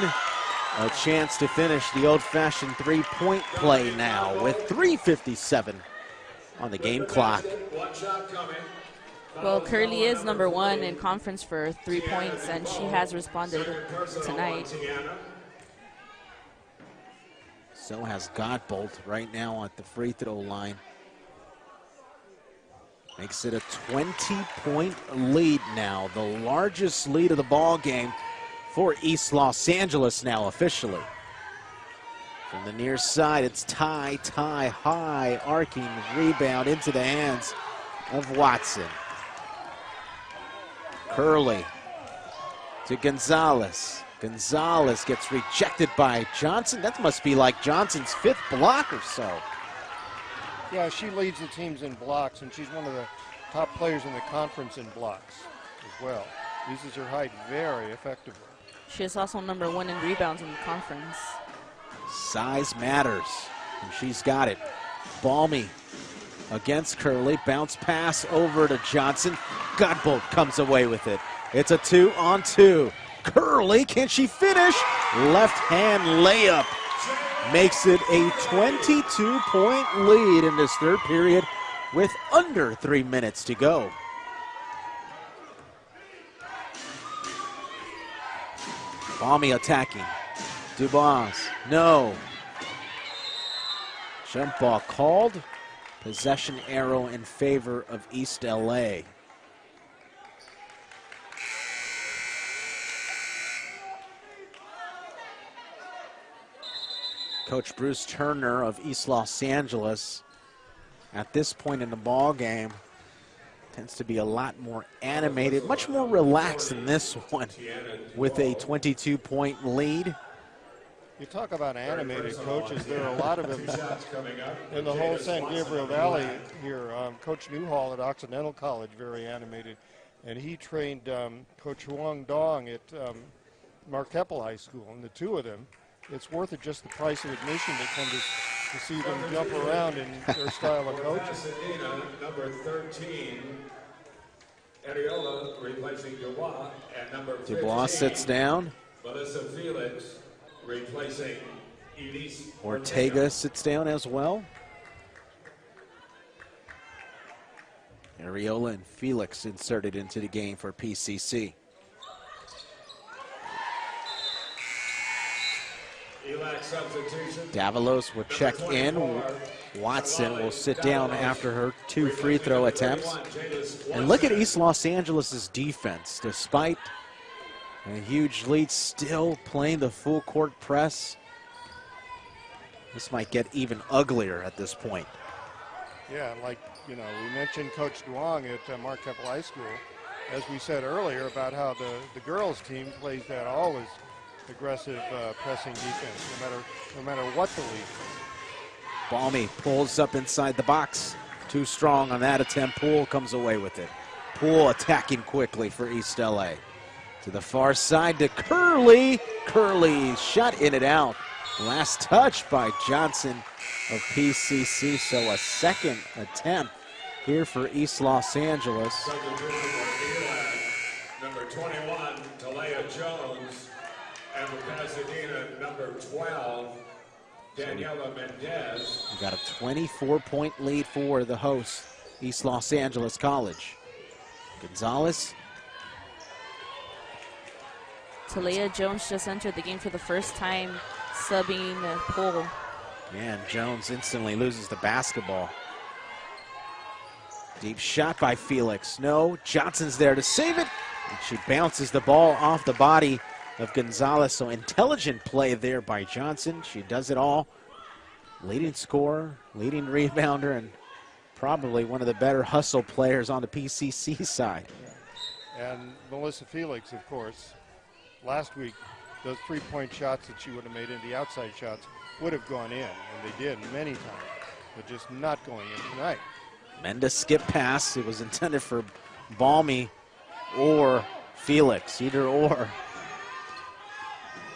Speaker 1: A chance to finish the old-fashioned three-point play now with 3:57 on the game clock.
Speaker 3: Well, Curley is #1 in conference for 3 points, and she has responded tonight.
Speaker 1: So has Godbolt right now at the free throw line. Makes it a 20-point lead now, the largest lead of the ball game for East Los Angeles now officially. From the near side, it's Ty high, arcing rebound into the hands of Watson. Curley to Gonzalez. Gonzalez gets rejected by Johnson. That must be like Johnson's 5th block or so.
Speaker 2: Yeah, she leads the teams in blocks, and she's one of the top players in the conference in blocks as well. Uses her height very effectively.
Speaker 3: She is also #1 in rebounds in the conference.
Speaker 1: Size matters, and she's got it. Balmy against Curley. Bounce pass over to Johnson. Godbolt comes away with it. It's a 2-on-2. Curley, can she finish? Left hand layup. Makes it a 22-point lead in this third period with under 3 minutes to go. Balmy attacking. Dubois, no. Jump ball called. Possession arrow in favor of East LA. Coach Bruce Turner of East Los Angeles, at this point in the ball game, tends to be a lot more animated, much more relaxed than this one with a 22-point lead.
Speaker 2: You talk about animated coaches. There are a lot of them in the whole San Gabriel Valley here. Coach Newhall at Occidental College, very animated. And he trained Coach Huang Dong at Marquette High School. And the two of them, it's worth it just the price of admission to come to see them jump around in their style of coaching.
Speaker 4: Pasadena, #13, Ariola replacing Dubois, and #15.
Speaker 1: Dubois sits down.
Speaker 4: Melissa Felix replacing Elise
Speaker 1: Ortega sits down as well. Ariola and Felix inserted into the game for PCC.
Speaker 4: ELAC substitution.
Speaker 1: Davalos will check in. Watson will sit down after her 2 free throw attempts. And look at East Los Angeles' defense. Despite a huge lead, still playing the full court press. This might get even uglier at this point.
Speaker 2: Yeah, like, we mentioned Coach Duong at Marquette High School. As we said earlier about how the girls team plays that always aggressive pressing defense, no matter what the lead is.
Speaker 1: Balmy pulls up inside the box. Too strong on that attempt. Poole comes away with it. Poole attacking quickly for East LA. To the far side to Curley. Curley shot in and out. Last touch by Johnson of PCC. So a second attempt here for East Los Angeles.
Speaker 4: #21, Talia Jones. And for Pasadena, #12, Daniela Mendez.
Speaker 1: We've got a 24-point lead for the host, East Los Angeles College. Gonzalez.
Speaker 3: Talia Jones just entered the game for the first time, subbing Poole.
Speaker 1: Man, Jones instantly loses the basketball. Deep shot by Felix. No, Johnson's there to save it. And she bounces the ball off the body of Gonzalez. So intelligent play there by Johnson. She does it all. Leading scorer, leading rebounder, and probably one of the better hustle players on the PCC side.
Speaker 2: And Melissa Felix, of course, last week, those three-point shots that she would have made into the outside shots would have gone in, and they did many times, but just not going in tonight.
Speaker 1: Menda skip pass. It was intended for Balmy or Felix, either or.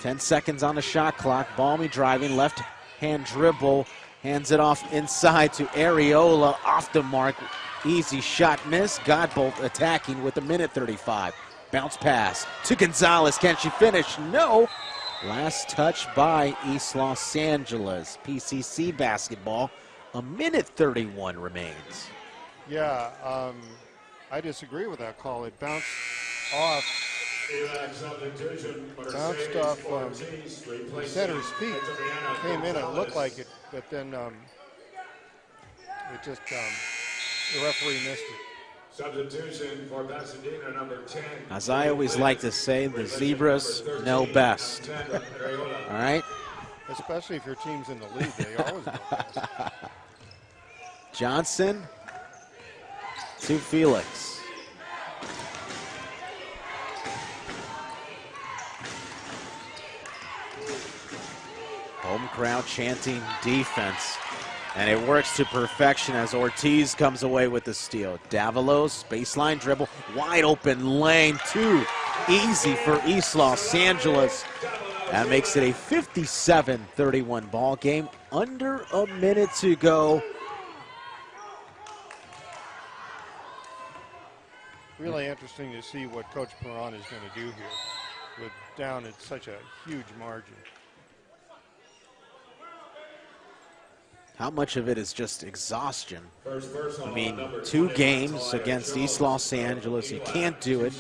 Speaker 1: 10 seconds on the shot clock. Balmy driving, left hand dribble, hands it off inside to Areola, off the mark. Easy shot miss. Godbolt attacking with 1:35. Bounce pass to Gonzalez. Can she finish? No. Last touch by East Los Angeles. PCC basketball. 1:31 remains.
Speaker 2: Yeah, I disagree with that call. It bounced off the center's feet. It came in and it looked like it, but then it just, the referee missed it.
Speaker 4: Substitution for Pasadena, number 10.
Speaker 1: As I always like to say, the Zebras know best. All right?
Speaker 2: Especially if your team's in the lead, they always know best.
Speaker 1: Johnson to Felix. Home crowd chanting defense. And it works to perfection as Ortiz comes away with the steal. Davalos, baseline dribble, wide open lane, too easy for East Los Angeles. That makes it a 57-31 ball game. Under a minute to go.
Speaker 2: Really interesting to see what Coach Perron is going to do here with down at such a huge margin.
Speaker 1: How much of it is just exhaustion? I mean, 2 games against East Los Angeles, you can't do it.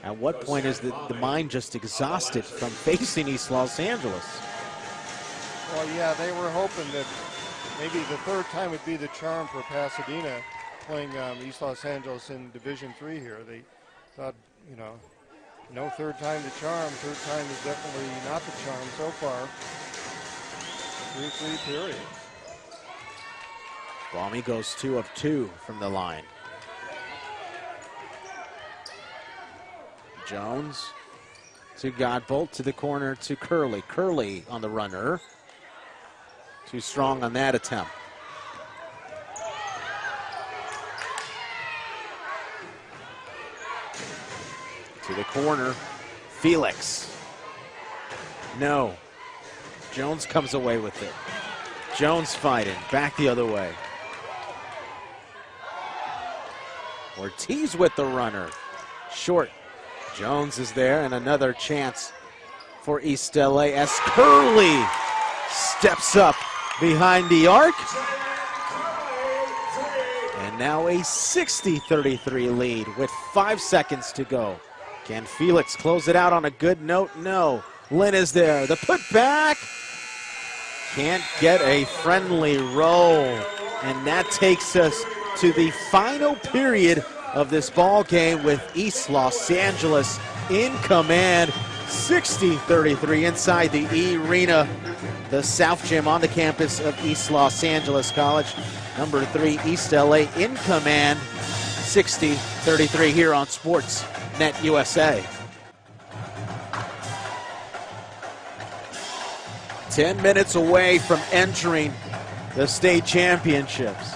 Speaker 1: At what point is the mind just exhausted from facing East Los Angeles?
Speaker 2: Well, yeah, they were hoping that maybe the third time would be the charm for Pasadena playing East Los Angeles in Division III here. They thought, you know, no third time the charm. Third time is definitely not the charm so far. 3 periods.
Speaker 1: Balmy goes 2 of 2 from the line. Jones to Godbolt, to the corner to Curley. Curley on the runner. Too strong on that attempt. To the corner, Felix. No. Jones comes away with it. Jones fighting, back the other way. Ortiz with the runner. Short. Jones is there, and another chance for East LA as Curley steps up behind the arc. And now a 60-33 lead with 5 seconds to go. Can Felix close it out on a good note? No. Lynn is there. The putback. Can't get a friendly roll. And that takes us to the final period of this ball game with East Los Angeles in command. 60-33 inside the E-rena, the South Gym on the campus of East Los Angeles College. Number 3, East LA in command. 60-33 here on Sportsnet USA. 10 minutes away from entering the state championships.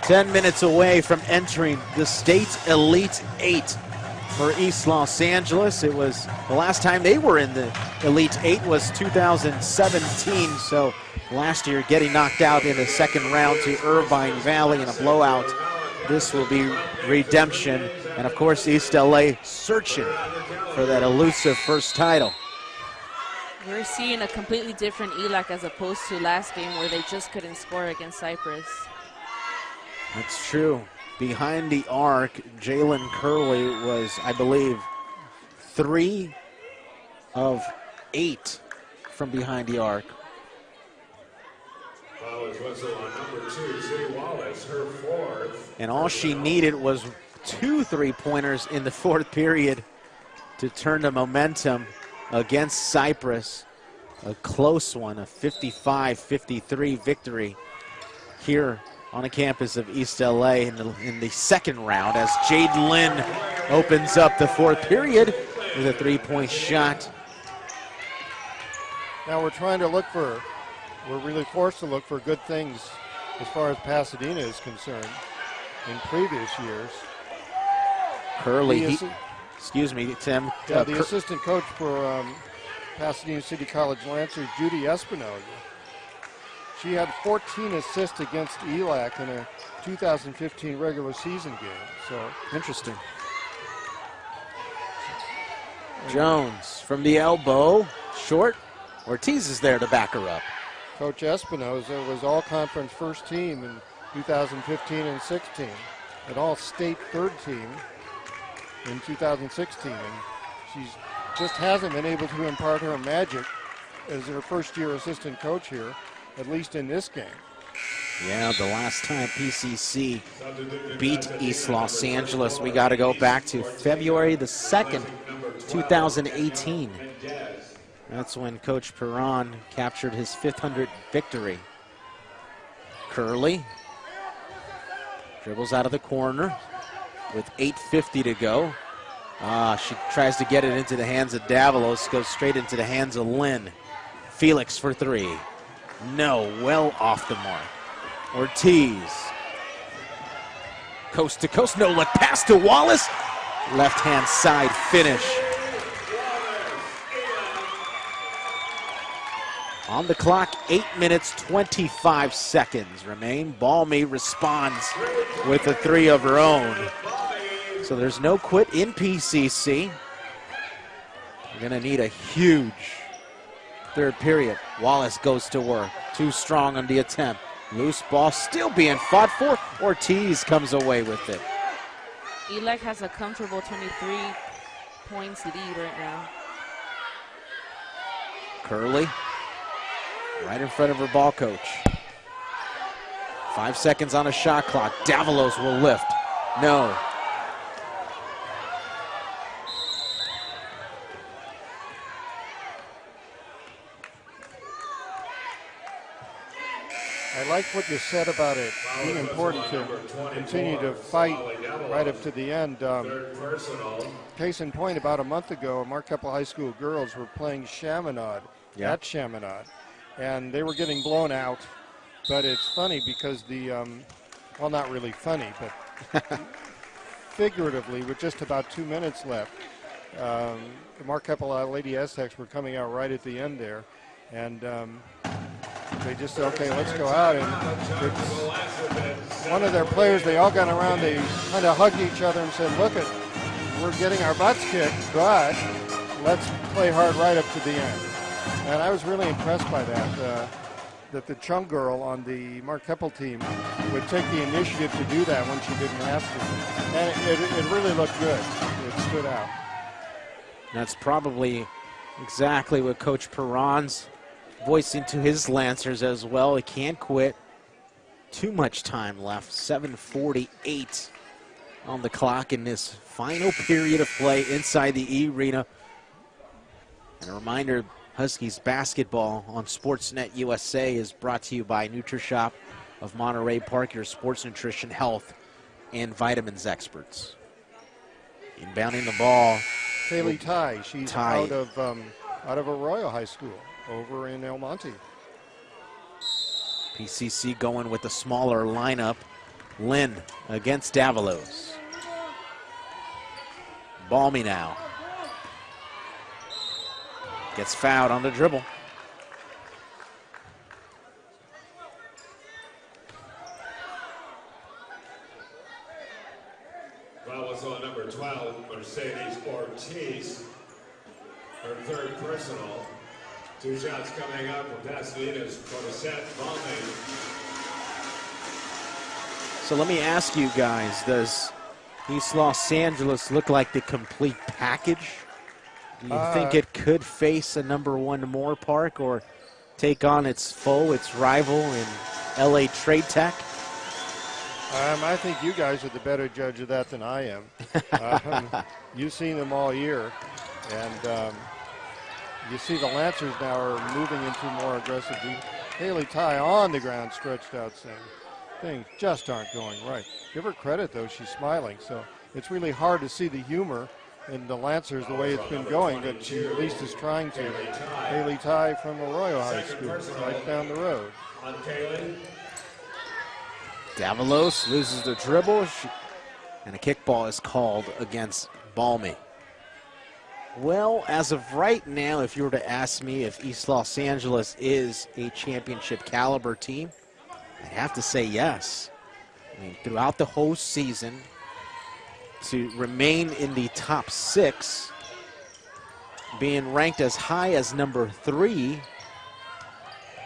Speaker 1: 10 minutes away from entering the state Elite 8 for East Los Angeles. It was the last time they were in the Elite 8 was 2017. So last year getting knocked out in the second round to Irvine Valley in a blowout. This will be redemption. And of course, East LA searching for that elusive first title.
Speaker 3: We're seeing a completely different ELAC as opposed to last game where they just couldn't score against Cypress.
Speaker 1: That's true. Behind the arc, Jalen Curley was, I believe, 3 of 8 from behind the arc.
Speaker 4: Whistle on number 2, Zay Wallace, her 4th.
Speaker 1: And all she needed was 2 3-pointers in the 4th period to turn the momentum against Cypress. A close one, a 55-53 victory here on the campus of East LA in the second round as Jade Lynn opens up the fourth period with a three-point shot.
Speaker 2: Now we're really forced to look for good things as far as Pasadena is concerned in previous years.
Speaker 1: Curley, excuse me, Tim.
Speaker 2: Yeah, the assistant coach for Pasadena City College Lancers, Judy Espinoza. She had 14 assists against ELAC in a 2015 regular season game. So
Speaker 1: interesting. Jones from the elbow, short. Ortiz is there to back her up.
Speaker 2: Coach Espinoza was all-conference first team in 2015 and 16, an all-state third team in 2016, and she just hasn't been able to impart her magic as her first-year assistant coach here, at least in this game.
Speaker 1: Yeah, the last time PCC beat East Los Angeles, we got to go back to February the 2nd, 2018. That's when Coach Perron captured his 500th victory. Curley dribbles out of the corner with 8:50 to go. She tries to get it into the hands of Davalos, goes straight into the hands of Lynn. Felix for three. No, well off the mark. Ortiz. Coast to coast, no look pass to Wallace. Left-hand side finish. On the clock, 8 minutes, 25 seconds remain. Balmy responds with a three of her own. So there's no quit in PCC. We're gonna need a huge third period. Wallace goes to work. Too strong on the attempt. Loose ball still being fought for. Ortiz comes away with it.
Speaker 3: ELAC has a comfortable 23 points lead right now.
Speaker 1: Curley. Right in front of her ball coach. 5 seconds on a shot clock. Davalos will lift. No.
Speaker 2: I like what you said about it being important to continue to fight right up to the end. Case in point, about a month ago, Marquette High School girls were playing Chaminade at Chaminade. And they were getting blown out, but it's funny because well, not really funny, but figuratively, with just about 2 minutes left, the Marquette Lady Aztecs were coming out right at the end there, and they just said, okay, let's go out. And one of their players, they all got around, they kind of hugged each other and said, look, we're getting our butts kicked, but let's play hard right up to the end. And I was really impressed by that, that the Chung girl on the Mark Keppel team would take the initiative to do that when she didn't have to. And it really looked good. It stood out.
Speaker 1: That's probably exactly what Coach Perron's voicing to his Lancers as well. He can't quit. Too much time left. 7:48 on the clock in this final period of play inside the E-rena. And a reminder, Huskies basketball on Sportsnet USA is brought to you by NutriShop of Monterey Park, your sports nutrition, health, and vitamins experts. Inbounding the ball.
Speaker 2: Kaylee Tai, she's out of Arroyo High School over in El Monte.
Speaker 1: PCC going with the smaller lineup. Lynn against Davalos. Balmy now. Gets fouled on the dribble.
Speaker 4: Foul was on number 12, Mercedes Ortiz. Her third personal. 2 shots coming up from Pasadena's Cosette Balmy.
Speaker 1: So let me ask you guys, does East Los Angeles look like the complete package? Do you think it could face a #1 Moore Park or take on its foe, its rival in LA Trade Tech?
Speaker 2: I think you guys are the better judge of that than I am. You've seen them all year, and you see the Lancers now are moving into more aggressive. Haley Tai on the ground, stretched out, saying, things just aren't going right. Give her credit, though. She's smiling, so it's really hard to see the humor in the Lancers the way it's been going, but she at least is trying to. Haley Ty from Arroyo High School, right down the road.
Speaker 1: Davalos loses the dribble, and a kickball is called against Balmy. Well, as of right now, if you were to ask me if East Los Angeles is a championship caliber team, I'd have to say yes. I mean, throughout the whole season, to remain in the top 6, being ranked as high as number 3,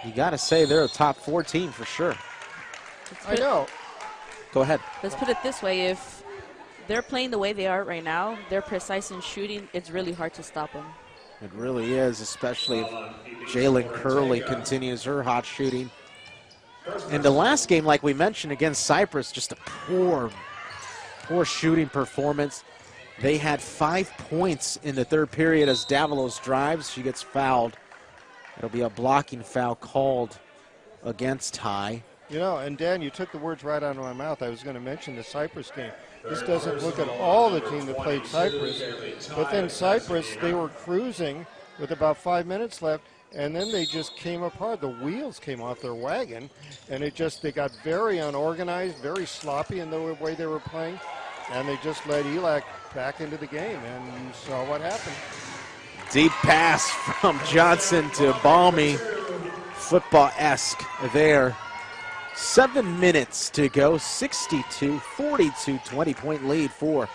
Speaker 1: you got to say they're a top 4 team for sure.
Speaker 2: I know.
Speaker 1: Go ahead.
Speaker 3: Let's put it this way. If they're playing the way they are right now, they're precise in shooting, it's really hard to stop them.
Speaker 1: It really is, especially if Jalen Curley continues her hot shooting. In the last game, like we mentioned, against Cyprus, just a poor shooting performance. They had 5 points in the third period as Davalos drives. She gets fouled. It'll be a blocking foul called against Ty.
Speaker 2: You know, and Dan, you took the words right out of my mouth. I was going to mention the Cyprus game. This doesn't look at all the team that played Cyprus, but then Cyprus, they were cruising with about 5 minutes left, and then they just came apart. The wheels came off their wagon, and they got very unorganized, very sloppy in the way they were playing, and they just led ELAC back into the game, and you saw what happened.
Speaker 1: Deep pass from Johnson to Balmy. Football-esque there. 7 minutes to go, 62-42, 20-point lead for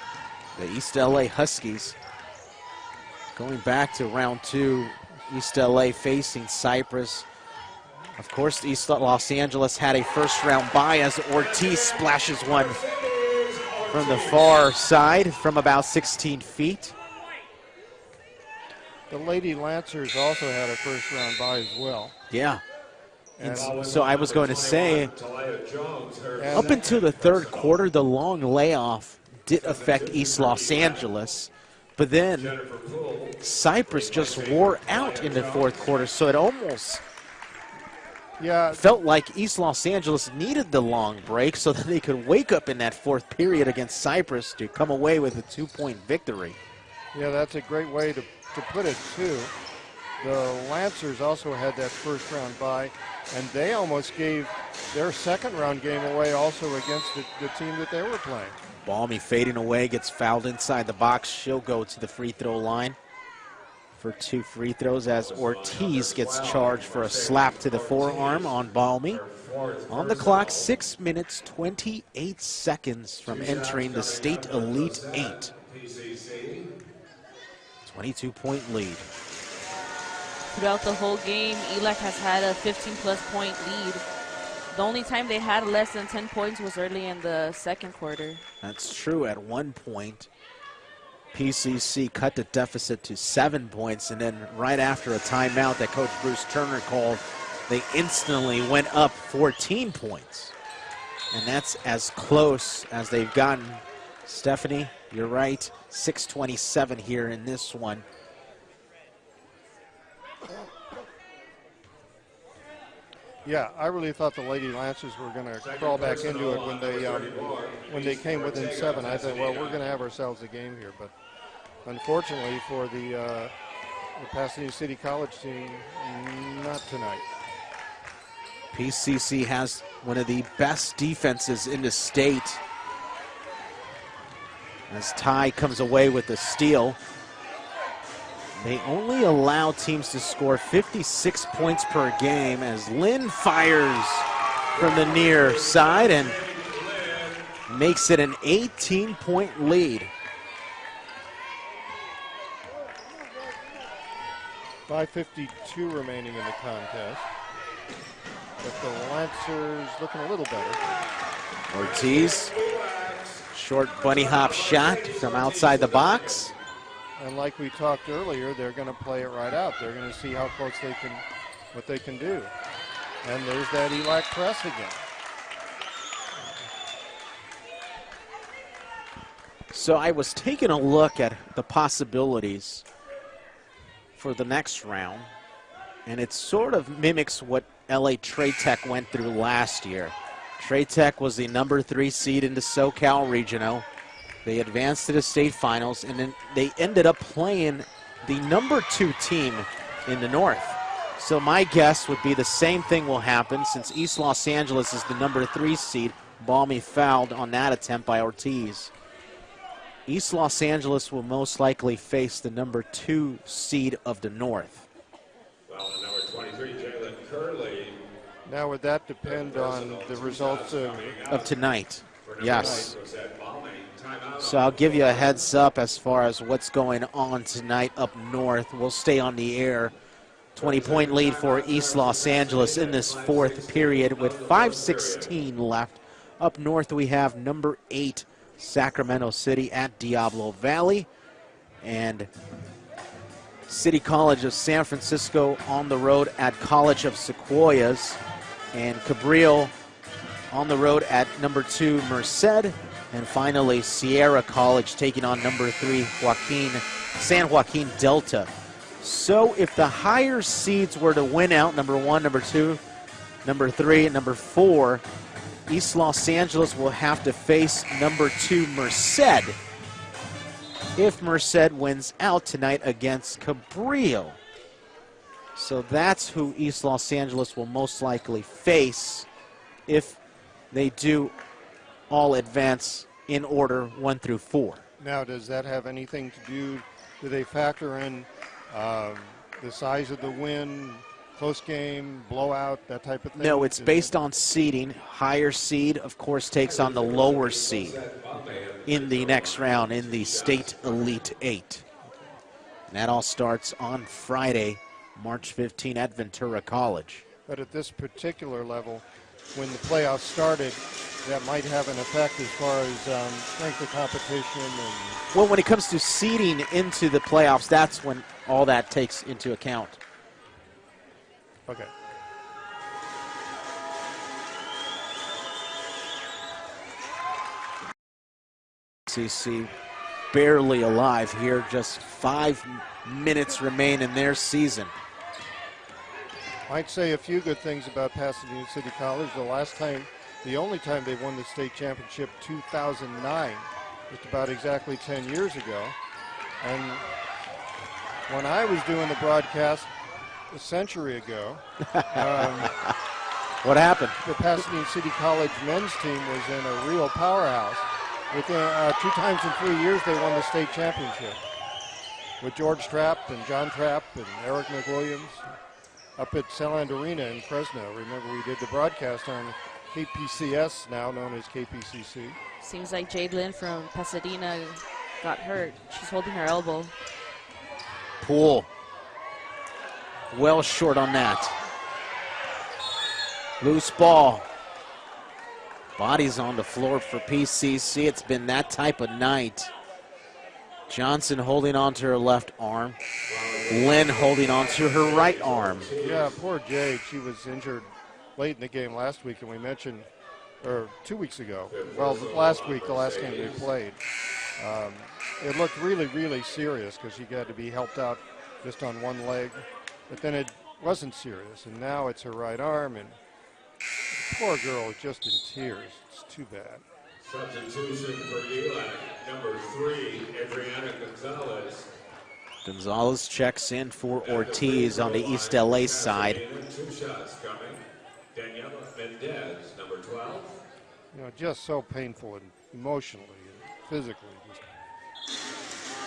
Speaker 1: the East LA Huskies. Going back to round 2, East LA facing Cyprus. Of course, East Los Angeles had a first-round bye as Ortiz splashes one from the far side from about 16 feet.
Speaker 2: The Lady Lancers also had a first-round bye as well.
Speaker 1: Yeah.
Speaker 2: And
Speaker 1: So I was going to say, up until the third quarter, the long layoff did affect East Los Angeles, but then Cyprus just wore out in the fourth quarter, so it almost felt like East Los Angeles needed the long break so that they could wake up in that fourth period against Cyprus to come away with a 2-point victory.
Speaker 2: Yeah, that's a great way to put it, too. The Lancers also had that first-round bye, and they almost gave their second-round game away also against the team that they were playing.
Speaker 1: Balmy fading away, gets fouled inside the box. She'll go to the free throw line for 2 free throws as Ortiz gets charged for a slap to the forearm on Balmy. On the clock, 6 minutes, 28 seconds from entering the State Elite 8. 22-point lead.
Speaker 3: Throughout the whole game, ELAC has had a 15-plus point lead. The only time they had less than 10 points was early in the second quarter.
Speaker 1: That's true. At one point, PCC cut the deficit to 7 points, and then right after a timeout that Coach Bruce Turner called, they instantly went up 14 points. And that's as close as they've gotten. Stephanie, you're right. 6:27 here in this one.
Speaker 2: Yeah, I really thought the Lady Lancers were going to crawl back into it when they came within 7. I thought, well, we're going to have ourselves a game here. But unfortunately for the Pasadena City College team, not tonight.
Speaker 1: PCC has one of the best defenses in the state. As Ty comes away with the steal. They only allow teams to score 56 points per game as Lynn fires from the near side and makes it an 18-point lead.
Speaker 2: 5:52 remaining in the contest. But the Lancers looking a little better.
Speaker 1: Ortiz, short bunny hop shot from outside the box.
Speaker 2: And like we talked earlier, they're going to play it right out. They're going to see how close what they can do. And there's that ELAC press again.
Speaker 1: So I was taking a look at the possibilities for the next round, and it sort of mimics what LA Trade Tech went through last year. Trey Tech was the number 3 seed in the SoCal Regional. They advanced to the state finals, and then they ended up playing the number 2 team in the North. So my guess would be the same thing will happen since East Los Angeles is the number 3 seed. Balmy fouled on that attempt by Ortiz. East Los Angeles will most likely face the number 2 seed of the North.
Speaker 4: Well, the number 23, Jalen Curley.
Speaker 2: Now, would that depend on the results
Speaker 1: Of tonight? Yes. So I'll give you a heads up as far as what's going on tonight up north. We'll stay on the air. 20-point lead for East Los Angeles in this 4th period with 5:16 left. Up north we have number 8 Sacramento City at Diablo Valley, and City College of San Francisco on the road at College of Sequoias, and Cabrillo on the road at number 2 Merced, and finally Sierra College taking on number 3 San Joaquin Delta. So if the higher seeds were to win out, number 1, number 2, number 3, and number 4, East Los Angeles will have to face number 2 Merced if Merced wins out tonight against Cabrillo. So that's who East Los Angeles will most likely face if they do all advance in order 1 through 4.
Speaker 2: Now, does that have anything to do they factor in the size of the win, close game, blowout, that type of thing?
Speaker 1: No, it's based on seeding. Higher seed, of course, takes on the lower seed in the next round in the State Elite 8. And that all starts on Friday, March 15 at Ventura College.
Speaker 2: But at this particular level, when the playoffs started, that might have an effect as far as strength of competition. And
Speaker 1: well, when it comes to seeding into the playoffs, that's when all that takes into account.
Speaker 2: Okay.
Speaker 1: PCC barely alive here. Just 5 minutes remain in their season.
Speaker 2: I'd say a few good things about Pasadena City College. The only time they won the state championship, 2009, just about exactly 10 years ago. And when I was doing the broadcast a century ago,
Speaker 1: what happened?
Speaker 2: The Pasadena City College men's team was in a real powerhouse. Within 2 times in 3 years, they won the state championship with George Trapp and John Trapp and Eric McWilliams up at Selland Arena in Fresno. Remember, we did the broadcast on KPCS, now known as KPCC.
Speaker 3: Seems like Jade Lynn from Pasadena got hurt. She's holding her elbow.
Speaker 1: Poole well short on that. Loose ball. Bodies on the floor for PCC. It's been that type of night. Johnson holding on to her left arm. Lynn holding on to her right arm.
Speaker 2: Yeah, poor Jade. She was injured late in the game last week, and we mentioned, or 2 weeks ago, well, last week, the last game they played, it looked really, really serious because she got to be helped out just on one leg, but then it wasn't serious, and now it's her right arm, and the poor girl is just in tears. It's too bad.
Speaker 4: Substitution for ELAC, number 3, Adriana Gonzalez.
Speaker 1: Gonzalez checks in for Ortiz on the East LA side.
Speaker 4: 2 shots coming. Daniela Mendez, number 12.
Speaker 2: You know, just so painful and emotionally and physically. Just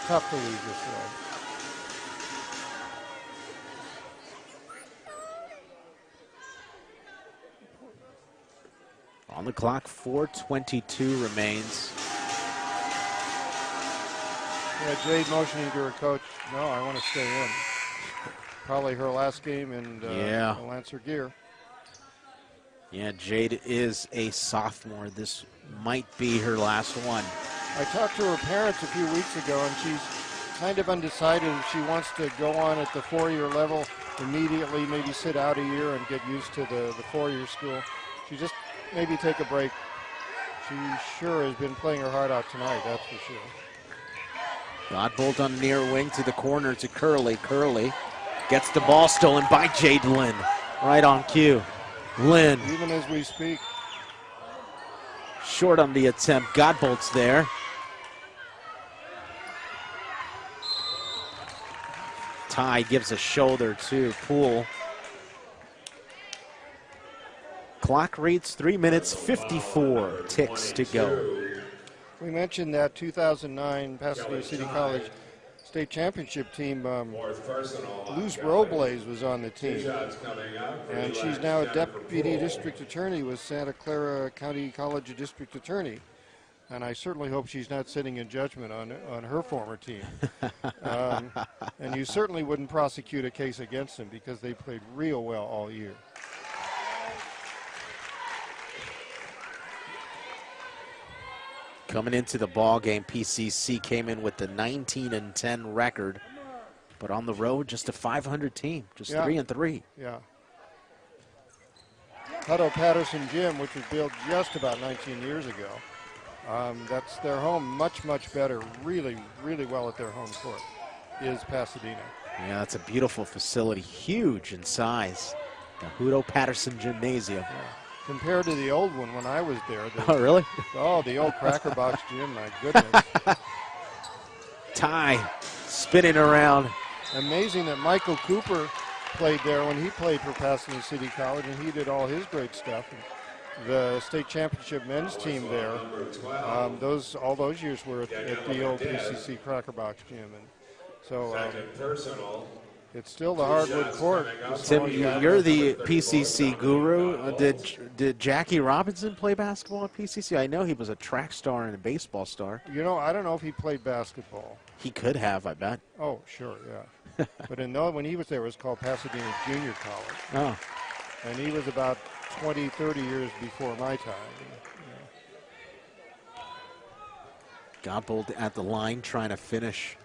Speaker 2: tough to lose this way.
Speaker 1: On the clock, 4:22 remains.
Speaker 2: Yeah, Jade motioning to her coach, no, I want to stay in. Probably her last game in Lancer gear.
Speaker 1: Yeah, Jade is a sophomore. This might be her last one.
Speaker 2: I talked to her parents a few weeks ago, and she's kind of undecided if she wants to go on at the 4-year level immediately, maybe sit out a year and get used to the 4-year school. She just maybe take a break. She sure has been playing her heart out tonight, that's for sure.
Speaker 1: Godbolt on the near wing to the corner to Curley. Curley gets the ball stolen by Jade Lynn. Right on cue. Lynn.
Speaker 2: Even as we speak.
Speaker 1: short on the attempt. Godbolt's there. Ty gives a shoulder to Poole. Clock reads 3 minutes 54 ticks to go.
Speaker 2: We mentioned that 2009 Pasadena City College state championship team. Luz Robles was on the team, and she's now a deputy district attorney with Santa Clara County College District Attorney. And I certainly hope she's not sitting in judgment on her former team. And you certainly wouldn't prosecute a case against them because they played real well all year.
Speaker 1: Coming into the ball game, PCC came in with the 19-10 record, but on the road, just a 500 team, just 3-3.
Speaker 2: Yeah. Hutto Patterson Gym, which was built just about 19 years ago. That's their home, much better, really well at their home court, is Pasadena.
Speaker 1: Yeah, that's a beautiful facility, huge in size. The Hutto Patterson Gymnasium.
Speaker 2: Yeah. Compared to the old one when I was there.
Speaker 1: Oh, really?
Speaker 2: Oh, the old Cracker Box Gym, my goodness.
Speaker 1: Ty spinning around.
Speaker 2: Amazing that Michael Cooper played there when he played for Pasadena City College, and he did all his great stuff. And the state championship men's team there, all those years were at the old PCC Cracker Box Gym. And so it's still the hardwood court.
Speaker 1: Tim, you're the PCC guru. Did Jackie Robinson play basketball at PCC? I know he was a track star and a baseball star.
Speaker 2: You know, I don't know if he played basketball.
Speaker 1: He could have, I bet.
Speaker 2: Oh, sure, yeah. But when he was there, it was called Pasadena Junior College.
Speaker 1: Oh.
Speaker 2: And he was about 20, 30 years before my time. Yeah.
Speaker 1: Godbold at the line trying to finish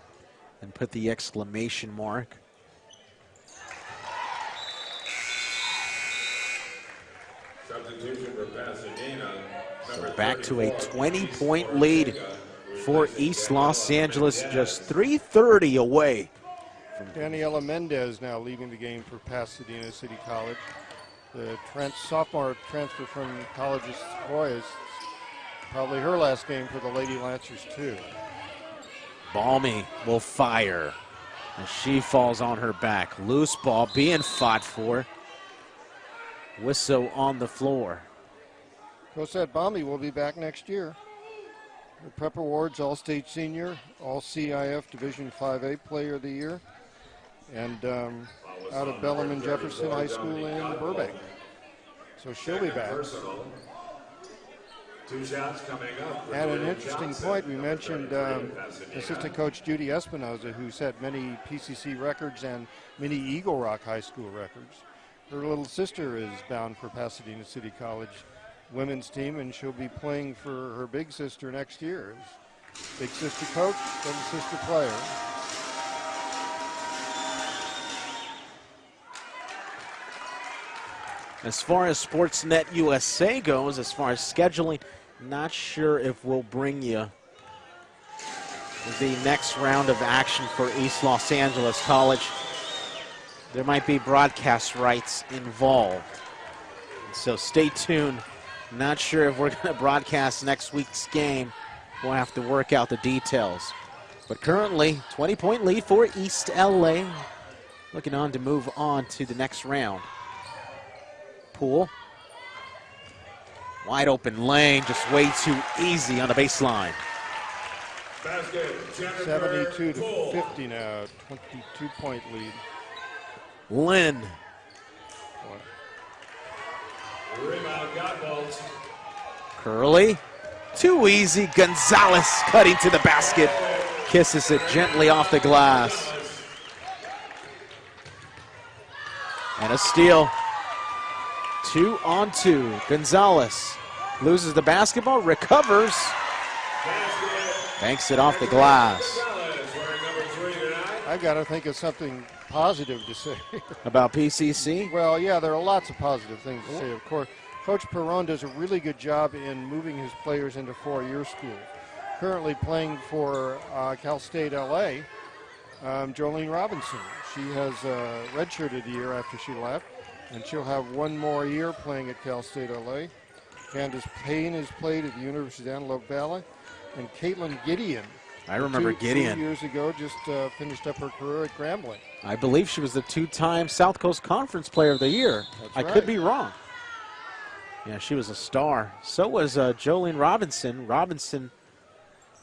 Speaker 1: and put the exclamation mark.
Speaker 4: Substitution for Pasadena.
Speaker 1: So back to a 20-point lead for East Los Angeles, just 3:30 away.
Speaker 2: Daniela Mendez now leaving the game for Pasadena City College. The sophomore transfer from College of Sequoia is probably her last game for the Lady Lancers, too.
Speaker 1: Balmy will fire as she falls on her back. Loose ball being fought for. Wisso on the floor.
Speaker 2: Cosette Balmy will be back next year. The Prep Awards All-State Senior, All-CIF Division 5A Player of the Year, and out of Bellum and Jefferson High School in Burbank. So she'll be back.
Speaker 4: Two shots coming up.
Speaker 2: And an interesting point, we mentioned assistant coach Judy Espinoza, who set many PCC records and many Eagle Rock High School records. Her little sister is bound for Pasadena City College women's team, and she'll be playing for her big sister next year. Big sister coach, little sister player.
Speaker 1: As far as Sportsnet USA goes, as far as scheduling, not sure if we'll bring you the next round of action for East Los Angeles College. There might be broadcast rights involved. So stay tuned. Not sure if we're going to broadcast next week's game. We'll have to work out the details. But currently, 20-point lead for East LA. Looking on to move on to the next round. Poole. Wide open lane, just way too easy on the baseline.
Speaker 2: 72 to 50 now, 22-point lead.
Speaker 1: Lynn.
Speaker 4: Rebound, Godbolt.
Speaker 1: Curley. Too easy. Gonzalez cutting to the basket. Kisses it gently off the glass. And a steal. 2-on-2. Gonzalez loses the basketball, recovers. Banks it off the glass.
Speaker 2: I got to think of something positive to say.
Speaker 1: About PCC?
Speaker 2: Well, yeah, there are lots of positive things to say, of course. Coach Perron does a really good job in moving his players into four-year schools. Currently playing for Cal State LA, Jolene Robinson. She has redshirted a year after she left, and she'll have one more year playing at Cal State LA. Candace Payne has played at the University of Antelope Valley. And Caitlin Gideon.
Speaker 1: I remember Gideon.
Speaker 2: 2 years ago, just finished up her career at Grambling.
Speaker 1: I believe she was the 2-time South Coast Conference Player of the Year.
Speaker 2: That's
Speaker 1: I
Speaker 2: right.
Speaker 1: could be wrong. Yeah, she was a star. So was Jolene Robinson. Robinson,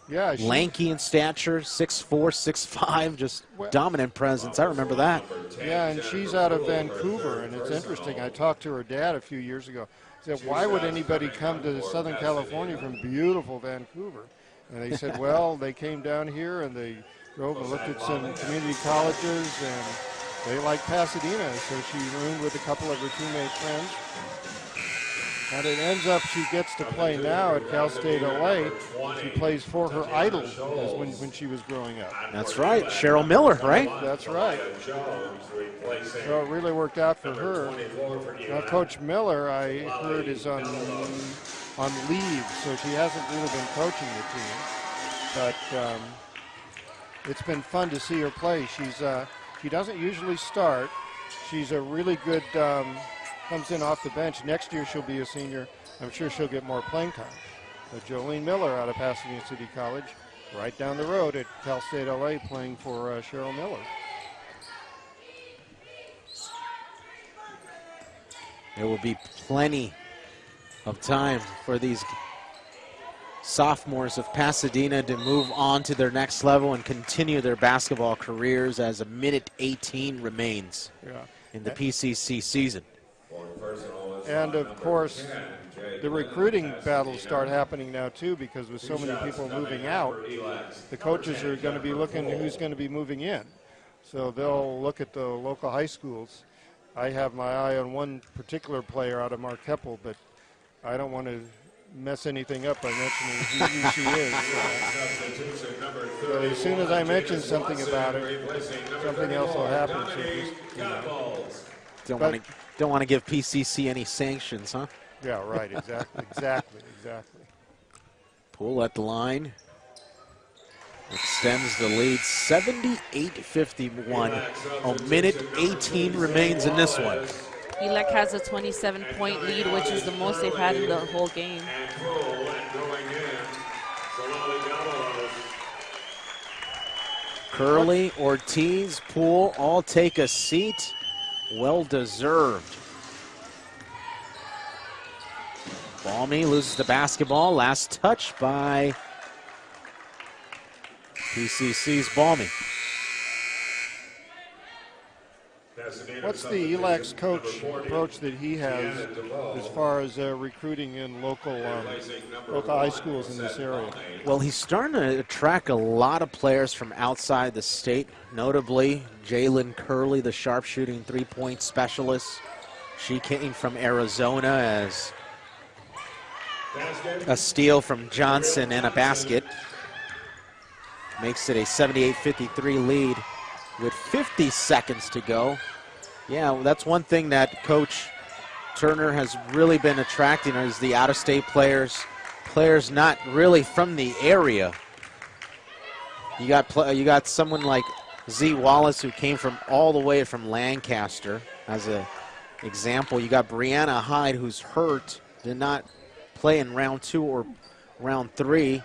Speaker 2: yeah,
Speaker 1: lanky in stature, 6'4", 6'5", just dominant presence. I remember that.
Speaker 2: Yeah, and she's out of Vancouver, and it's interesting. I talked to her dad a few years ago. He said, why would anybody come to Southern California from beautiful Vancouver? And they said, well, they came down here and they drove and looked at some community colleges, and they like Pasadena, so she roomed with a couple of her teammate friends. And it ends up she gets to play now at Cal State LA. She plays for her idol as when she was growing up.
Speaker 1: That's right, Cheryl Miller, right?
Speaker 2: That's right. So it really worked out for her. Now, Coach Miller, I heard, is on leave, so she hasn't really been coaching the team. But it's been fun to see her play. She doesn't usually start. She's a really good, comes in off the bench. Next year she'll be a senior. I'm sure she'll get more playing time. But Jolene Miller out of Pasadena City College, right down the road at Cal State LA, playing for Cheryl Miller.
Speaker 1: There will be plenty of time for these sophomores of Pasadena to move on to their next level and continue their basketball careers as a minute 18 remains in the PCC season.
Speaker 2: And of course, the recruiting battles start happening now too, because with so many people moving out, the coaches are going to be looking who's going to be moving in. So they'll look at the local high schools. I have my eye on one particular player out of Mark Heppel, but I don't want to mess anything up by mentioning who she is. So as soon as I mention something about it, something else will happen. So just, you know.
Speaker 1: Don't want to give PCC any sanctions, huh?
Speaker 2: Yeah, right, exactly.
Speaker 1: Poole at the line. Extends the lead, 78-51. A minute 18 remains in this one.
Speaker 3: ELAC has a 27-point lead, which is the most they've had in the whole game.
Speaker 1: Curley, Ortiz, Poole, all take a seat. Well deserved. Balmy loses the basketball. Last touch by PCC's Balmy.
Speaker 2: What's the ELAC's coach approach that he has as far as recruiting in local high schools in this area?
Speaker 1: Well, he's starting to attract a lot of players from outside the state, notably Jalen Curley, the sharpshooting three-point specialist. She came from Arizona as a steal from Johnson and a basket. Makes it a 78-53 lead with 50 seconds to go. Yeah, well, that's one thing that Coach Turner has really been attracting is the out-of-state players not really from the area. You got someone like Z Wallace who came from all the way from Lancaster as an example. You got Brianna Hyde who's hurt, did not play in round 2 or round 3.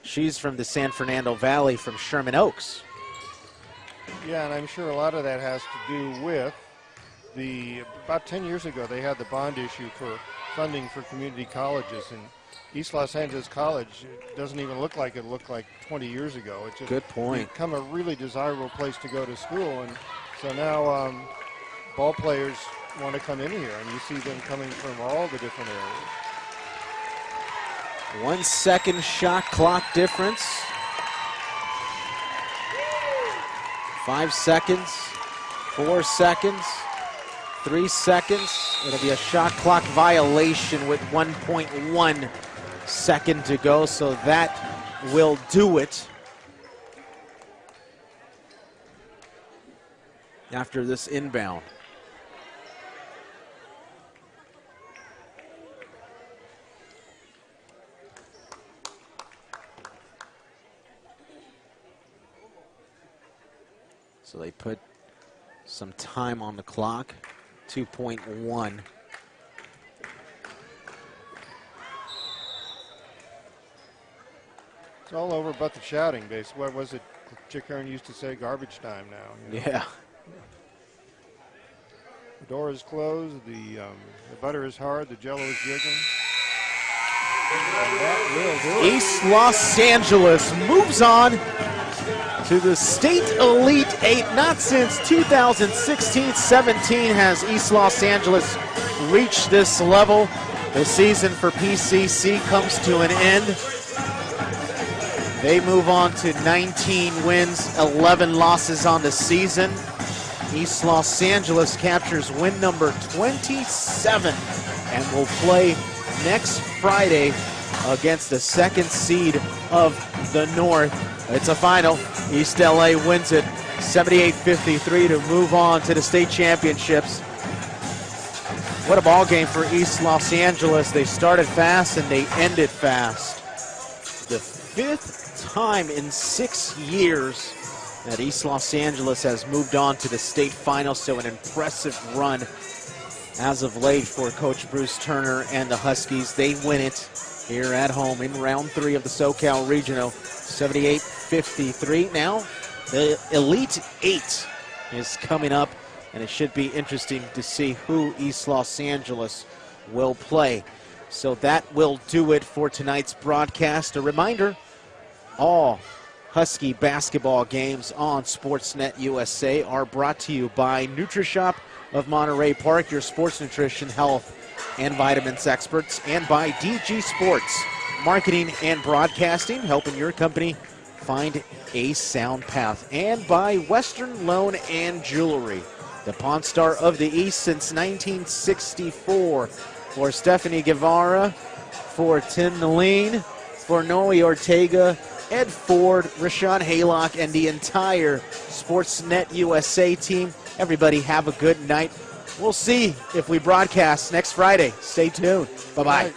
Speaker 1: She's from the San Fernando Valley from Sherman Oaks.
Speaker 2: Yeah, and I'm sure a lot of that has to do with about 10 years ago, they had the bond issue for funding for community colleges, and East Los Angeles College doesn't even look like it looked like 20 years ago. It's just
Speaker 1: good point.
Speaker 2: Become a really desirable place to go to school, and so now ball players want to come in here, and you see them coming from all the different areas.
Speaker 1: 1 second shot clock difference. 5 seconds, 4 seconds, 3 seconds. It'll be a shot clock violation with 1.1 second to go, so that will do it. After this inbound. So they put some time on the clock, 2.1.
Speaker 2: It's all over but the shouting, basically. What was it Chick Hearn used to say? Garbage time now. You know?
Speaker 1: Yeah.
Speaker 2: The door is closed. The butter is hard. The jello is jiggling.
Speaker 1: East Los Angeles moves on to the State Elite 8. Not since 2016-17 has East Los Angeles reached this level. The season for PCC comes to an end. They move on to 19 wins, 11 losses on the season. East Los Angeles captures win number 27 and will play next Friday against the second seed of the North. It's a final. East LA wins it 78-53 to move on to the state championships. What a ball game for East Los Angeles. They started fast and they ended fast. The 5th time in 6 years that East Los Angeles has moved on to the state final, so an impressive run as of late for Coach Bruce Turner and the Huskies. They win it here at home in round 3 of the SoCal Regional, 78-53. Now, the Elite 8 is coming up, and it should be interesting to see who East Los Angeles will play. So that will do it for tonight's broadcast. A reminder, all Husky basketball games on Sportsnet USA are brought to you by NutriShop of Monterey Park, your sports nutrition, health, and vitamins experts, and by DG Sports, marketing and broadcasting, helping your company find a sound path, and by Western Loan and Jewelry, the Pawn Star of the East since 1964. For Stephanie Guevara, for Tim Naleen, for Noe Ortega, Ed Ford, Rashawn Haylock, and the entire Sportsnet USA team, everybody have a good night. We'll see if we broadcast next Friday. Stay tuned. Bye-bye.